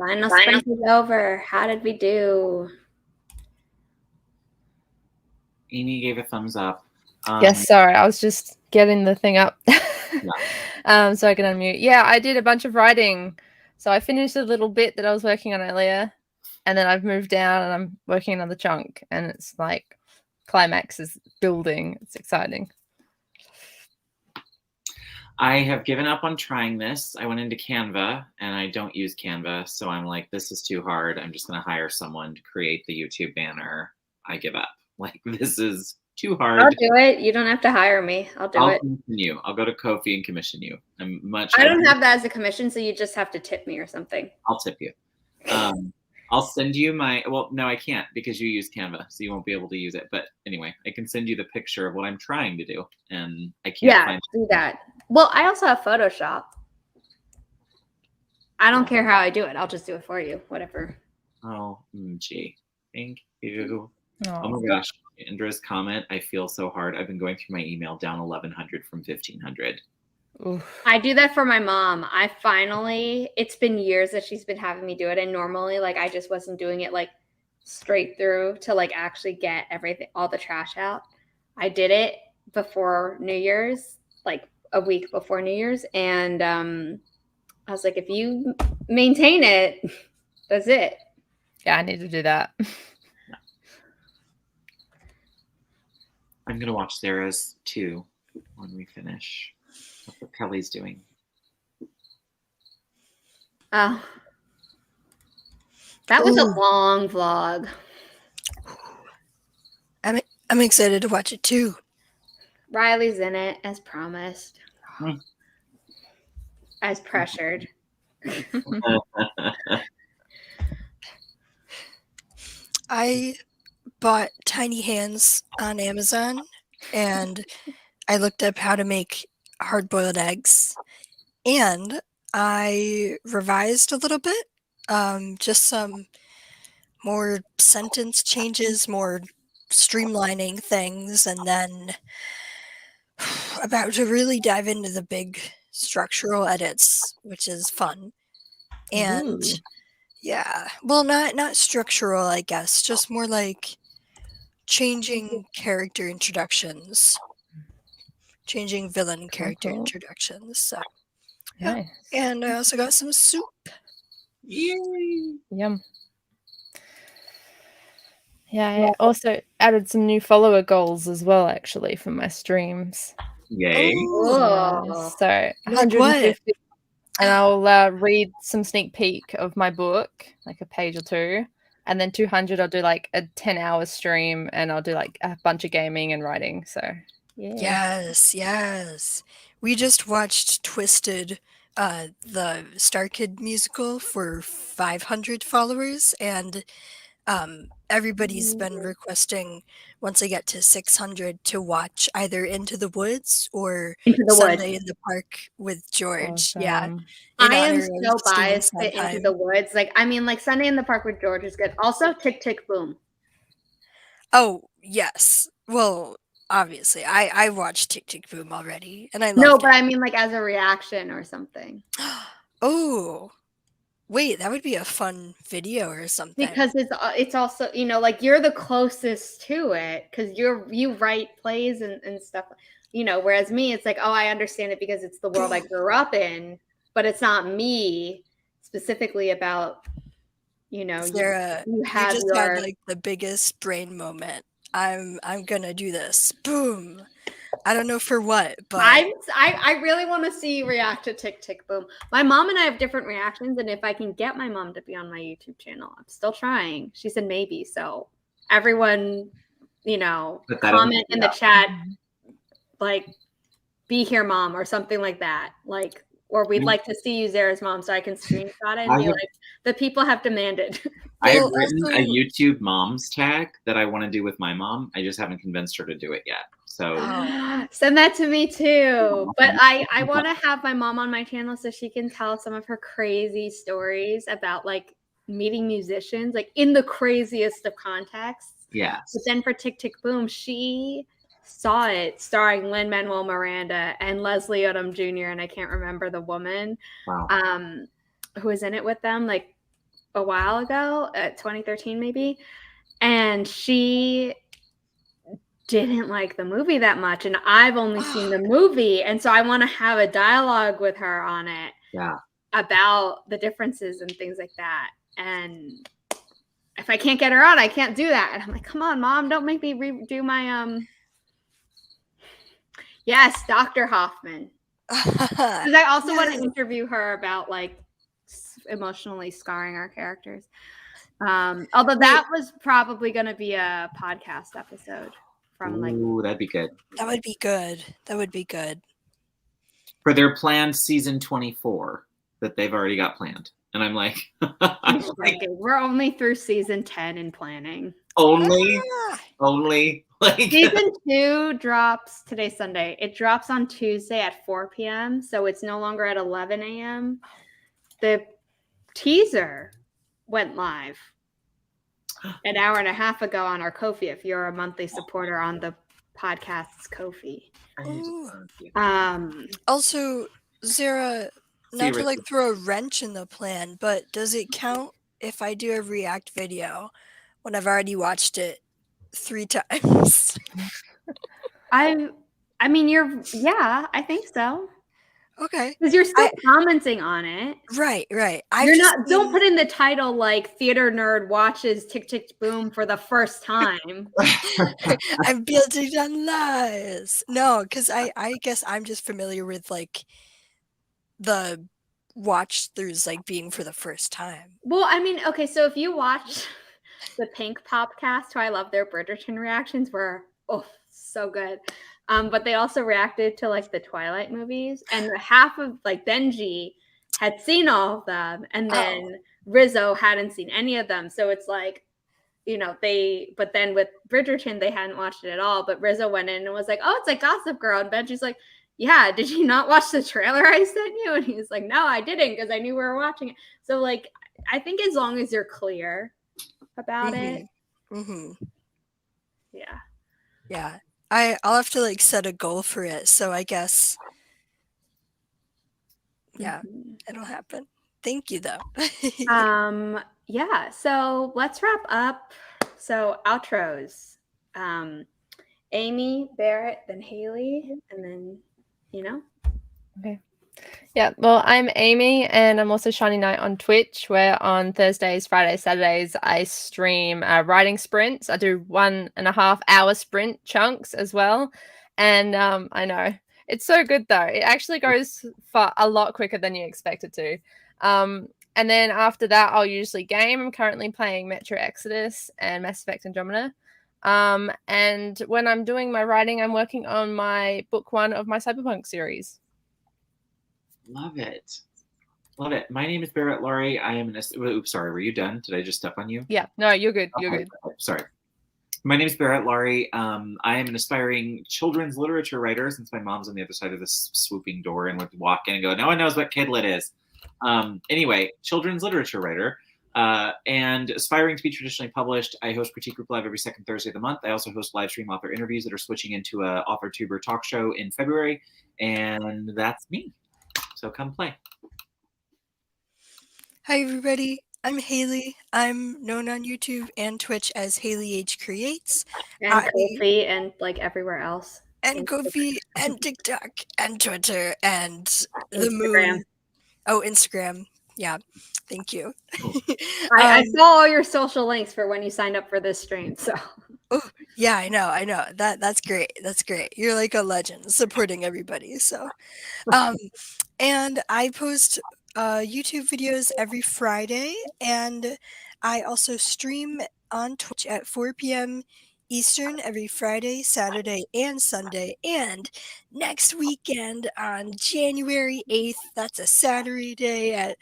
Final sprint is over. How did we do? Amy gave a thumbs up. Yes, sorry, I was just getting the thing up so I can unmute. Yeah, I did a bunch of writing. So I finished a little bit that I was working on earlier, and then I've moved down and I'm working another chunk, and it's like climax is building. It's exciting. I have given up on trying this. I went into Canva, and I don't use Canva, so I'm like, this is too hard. I'm just going to hire someone to create the YouTube banner. I give up. Like, this is too hard. I'll do it. You don't have to hire me. I'll do it. Commission you. I'll go to Ko-fi and commission you. I don't have that as a commission, so you just have to tip me or something. I'll tip you. I'll send you my, well, no, I can't because you use Canva, so you won't be able to use it. But anyway, I can send you the picture of what I'm trying to do, and I can't find do that. Well, I also have Photoshop. I don't care how I do it. I'll just do it for you, whatever. Oh, gee. Thank you. Oh my gosh. Indra's comment, I feel so hard. I've been going through my email down 1,100 from 1,500. Oof. I do that for my mom. It's been years that she's been having me do it. And normally, like, I just wasn't doing it like straight through to like actually get everything, all the trash out. I did it before New Year's, like a week before New Year's. And I was like, if you maintain it, that's it. Yeah, I need to do that. I'm going to watch Sarah's too when we finish. That's what Kelly's doing. Oh. That was a long vlog. I'm excited to watch it too. Riley's in it, as promised. As pressured. I bought tiny hands on Amazon, and I looked up how to make hard-boiled eggs, and I revised a little bit, just some more sentence changes, more streamlining things, and then about to really dive into the big structural edits, which is fun. And yeah, well, not structural, I guess, just more like changing character introductions, changing villain character introductions. So yeah. Nice. And I also got some soup. Yay! Yum. Yeah, I also added some new follower goals as well, actually, for my streams. Yay. Oh. So Like 150, what? and I'll read some sneak peek of my book, like a page or two. And then 200, I'll do like a 10-hour stream, and I'll do like a bunch of gaming and writing. So yeah. Yes. We just watched Twisted, the Star Kid musical for 500 followers, and everybody's been requesting once I get to 600 to watch either Into the Woods or Sunday in the Park with George. Awesome. Yeah. I am so biased to Into the Woods. Like, I mean, like Sunday in the Park with George is good. Also, Tick Tick Boom. Oh, yes. Well, obviously, I watched Tick Tick Boom already, and I loved No, it. but I mean, like, as a reaction or something. Oh, wait, that would be a fun video or something. Because it's also, you know, like, you're the closest to it because you write plays and stuff, you know, whereas me, it's like, oh, I understand it because it's the world I grew up in, but it's not me specifically about, you know, Sarah, you have just your... had like the biggest brain moment. I'm gonna do this. Boom. I don't know for what, but I really want to see you react to Tick Tick Boom. My mom and I have different reactions, and if I can get my mom to be on my YouTube channel, I'm still trying. She said maybe. So everyone, you know, comment in the chat, like, be here, mom, or something like that. Like, or we'd like to see you, Zara's mom, so I can screenshot it and be like, the people have demanded. I have written a YouTube moms tag that I want to do with my mom. I just haven't convinced her to do it yet. So send that to me too. But I want to have my mom on my channel so she can tell some of her crazy stories about like meeting musicians, like in the craziest of contexts. Yes. But then for Tick Tick Boom, she saw it starring Lin-Manuel Miranda and Leslie Odom Jr. and I can't remember the woman who was in it with them. Like, a while ago, 2013 maybe, and she didn't like the movie that much, and I've only seen the movie, and so I want to have a dialogue with her on it. Yeah. About the differences and things like that. And if I can't get her on, I can't do that. And I'm like, come on, Mom, don't make me redo my Yes, Dr. Hoffman. Because I also want to interview her about like emotionally scarring our characters. Although that was probably going to be a podcast episode from like. Ooh, that'd be good. That would be good. That would be good. For their planned season 24 that they've already got planned. And I'm like, we're only through season 10 in planning. Only? Like season 2 drops today's Sunday. It drops on Tuesday at 4 p.m. So it's no longer at 11 a.m. The teaser went live an hour and a half ago on our Ko-fi. If you're a monthly supporter on the podcast's Ko-fi. Also, Zara, not to like throw a wrench in the plan, but does it count if I do a react video when I've already watched it 3 times? I mean, I think so. Okay. Because you're still commenting on it. Right. Don't put in the title like Theater Nerd watches Tick Tick Boom for the first time. I'm building on lies. No, because I guess I'm just familiar with like the watch throughs like being for the first time. Well, I mean, okay, so if you watch the Pink Popcast, who I love their Bridgerton reactions were so good. But they also reacted to like the Twilight movies, and half of like Benji had seen all of them, and then Rizzo hadn't seen any of them. So it's like, but then with Bridgerton, they hadn't watched it at all. But Rizzo went in and was like, oh, it's like Gossip Girl. And Benji's like, yeah, did you not watch the trailer I sent you? And he's like, no, I didn't, because I knew we were watching it. So like, I think as long as you're clear about it. Mm-hmm. Yeah. Yeah. I'll have to like set a goal for it. So I guess, it'll happen. Thank you though. Yeah. So let's wrap up. So outros, Amy, Barrett, then Hayley, and then, Okay. Yeah, well, I'm Amy, and I'm also Shiny Knight on Twitch, where on Thursdays, Fridays, Saturdays, I stream writing sprints. I do 1.5 hour sprint chunks as well. And I know, it's so good, though. It actually goes for a lot quicker than you expect it to. And then after that, I'll usually game. I'm currently playing Metro Exodus and Mass Effect Andromeda. And when I'm doing my writing, I'm working on my book 1 of my Cyberpunk series. Love it. My name is Barrett Laurie. I am oops, sorry. Were you done? Did I just step on you? Yeah. No, you're good. You're good. Sorry. My name is Barrett Laurie. I am an aspiring children's literature writer, since my mom's on the other side of this swooping door and would walk in and go, no one knows what Kidlit is. Anyway, children's literature writer. And aspiring to be traditionally published. I host Critique Group Live every second Thursday of the month. I also host live stream author interviews that are switching into a author tuber talk show in February. And that's me. So come play. Hi, everybody. I'm Hayley. I'm known on YouTube and Twitch as Hayley H Creates. And Ko-fi and like everywhere else. And Ko-fi and TikTok and Twitter and the Instagram. moon. Oh, Instagram. Yeah. Thank you. I saw all your social links for when you signed up for this stream. So. Oh, yeah, I know. That's great. That's great. You're like a legend supporting everybody. So, and I post YouTube videos every Friday, and I also stream on Twitch at 4 p.m. Eastern every Friday, Saturday, and Sunday. And next weekend on January 8th, that's a Saturday at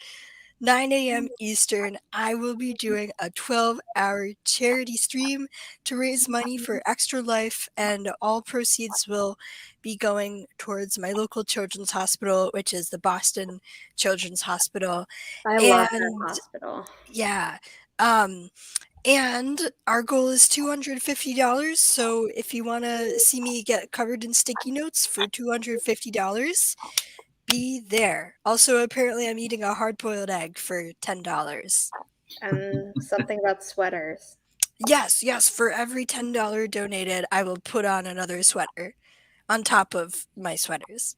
9 a.m. Eastern, I will be doing a 12-hour charity stream to raise money for Extra Life, and all proceeds will be going towards my local children's hospital, which is the Boston Children's Hospital. I love that hospital. Yeah. And our goal is $250. So if you want to see me get covered in sticky notes for $250, be there. Also, apparently I'm eating a hard-boiled egg for $10. And something about sweaters. Yes. For every $10 donated, I will put on another sweater on top of my sweaters.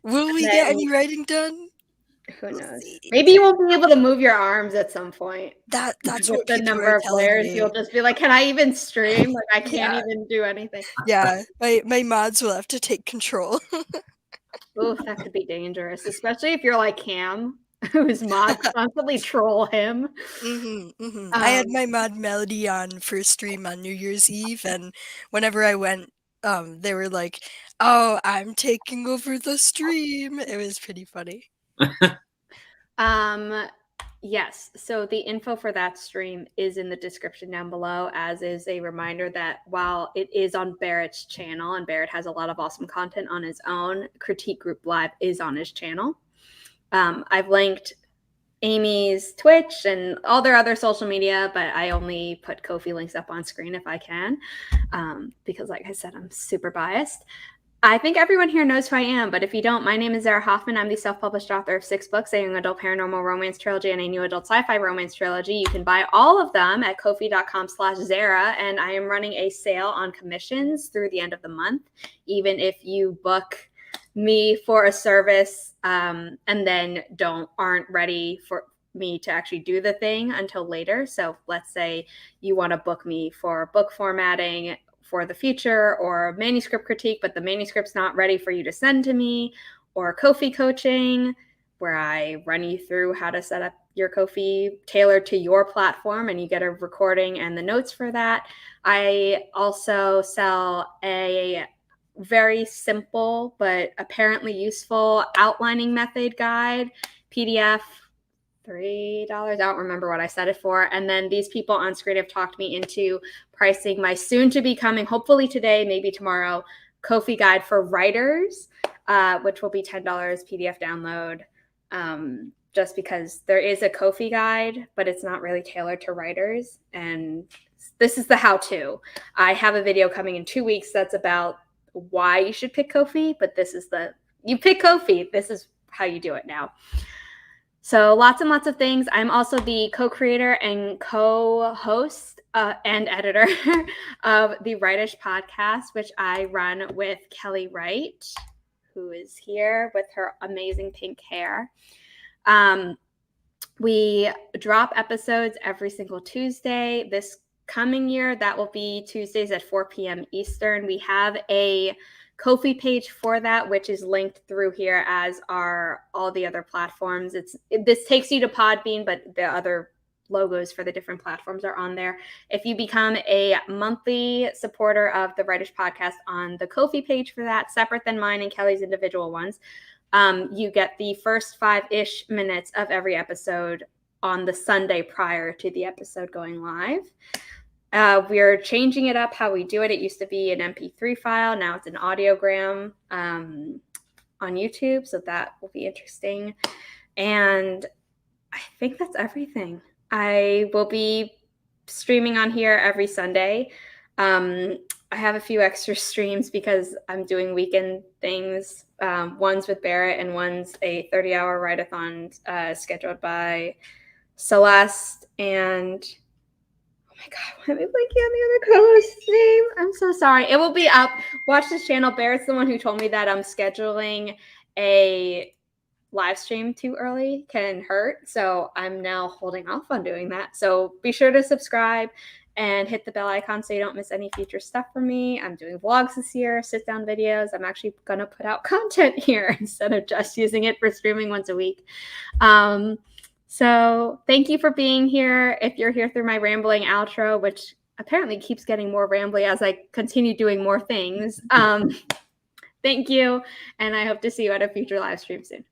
Will we get any writing done? Who knows? Maybe you won't be able to move your arms at some point. That's With what the people number are of telling players, me. you'll just be like, can I even stream? Like, I can't Yeah. even do anything. Yeah, my mods will have to take control. Oof, that could be dangerous, especially if you're like Cam, whose mods constantly troll him. I had my mod Melody on for stream on New Year's Eve, and whenever I went, they were like, "Oh, I'm taking over the stream." It was pretty funny. Yes, so the info for that stream is in the description down below, as is a reminder that while it is on Barrett's channel, and Barrett has a lot of awesome content on his own, Critique Group Live is on his channel. I've linked Amy's Twitch and all their other social media, but I only put Ko-fi links up on screen if I can, because like I said, I'm super biased. I think everyone here knows who I am, but if you don't, my name is Zara Hoffman. I'm the self-published author of 6 books, a young adult paranormal romance trilogy and a new adult sci-fi romance trilogy. You can buy all of them at ko-fi.com/Zara, and I am running a sale on commissions through the end of the month. Even if you book me for a service and then aren't ready for me to actually do the thing until later. So let's say you want to book me for book formatting for the future, or manuscript critique, but the manuscript's not ready for you to send to me, or Ko-fi coaching, where I run you through how to set up your Ko-fi tailored to your platform, and you get a recording and the notes for that. I also sell a very simple but apparently useful outlining method guide, PDF, $3. I don't remember what I set it for. And then these people on screen have talked me into pricing my soon to be coming, hopefully today, maybe tomorrow, Ko-fi guide for writers, which will be $10 PDF download. Just because there is a Ko-fi guide, but it's not really tailored to writers. And this is the how-to. I have a video coming in 2 weeks that's about why you should pick Ko-fi, but you pick Ko-fi. This is how you do it now. So lots and lots of things. I'm also the co-creator and co-host and editor of the Writish podcast, which I run with Kelly Wright, who is here with her amazing pink hair. We drop episodes every single Tuesday. This coming year, that will be Tuesdays at 4 p.m. Eastern. We have a Ko-fi page for that, which is linked through here, as are all the other platforms. This takes you to Podbean, but the other logos for the different platforms are on there. If you become a monthly supporter of the Writish podcast on the Ko-fi page for that, separate than mine and Kelly's individual ones, you get the first 5-ish minutes of every episode on the Sunday prior to the episode going live. We're changing it up how we do it. It used to be an MP3 file. Now it's an audiogram on YouTube. So that will be interesting. And I think that's everything. I will be streaming on here every Sunday. I have a few extra streams because I'm doing weekend things. One's with Barrett and one's a 30-hour write-a-thon scheduled by Celeste and... Oh my God, why am I blanking on the other co-host's name? I'm so sorry. It will be up. Watch this channel. Barrett's the one who told me that scheduling a live stream too early can hurt. So I'm now holding off on doing that. So be sure to subscribe and hit the bell icon so you don't miss any future stuff from me. I'm doing vlogs this year, sit-down videos. I'm actually going to put out content here instead of just using it for streaming once a week. So thank you for being here. If you're here through my rambling outro, which apparently keeps getting more rambly as I continue doing more things, thank you. And I hope to see you at a future live stream soon.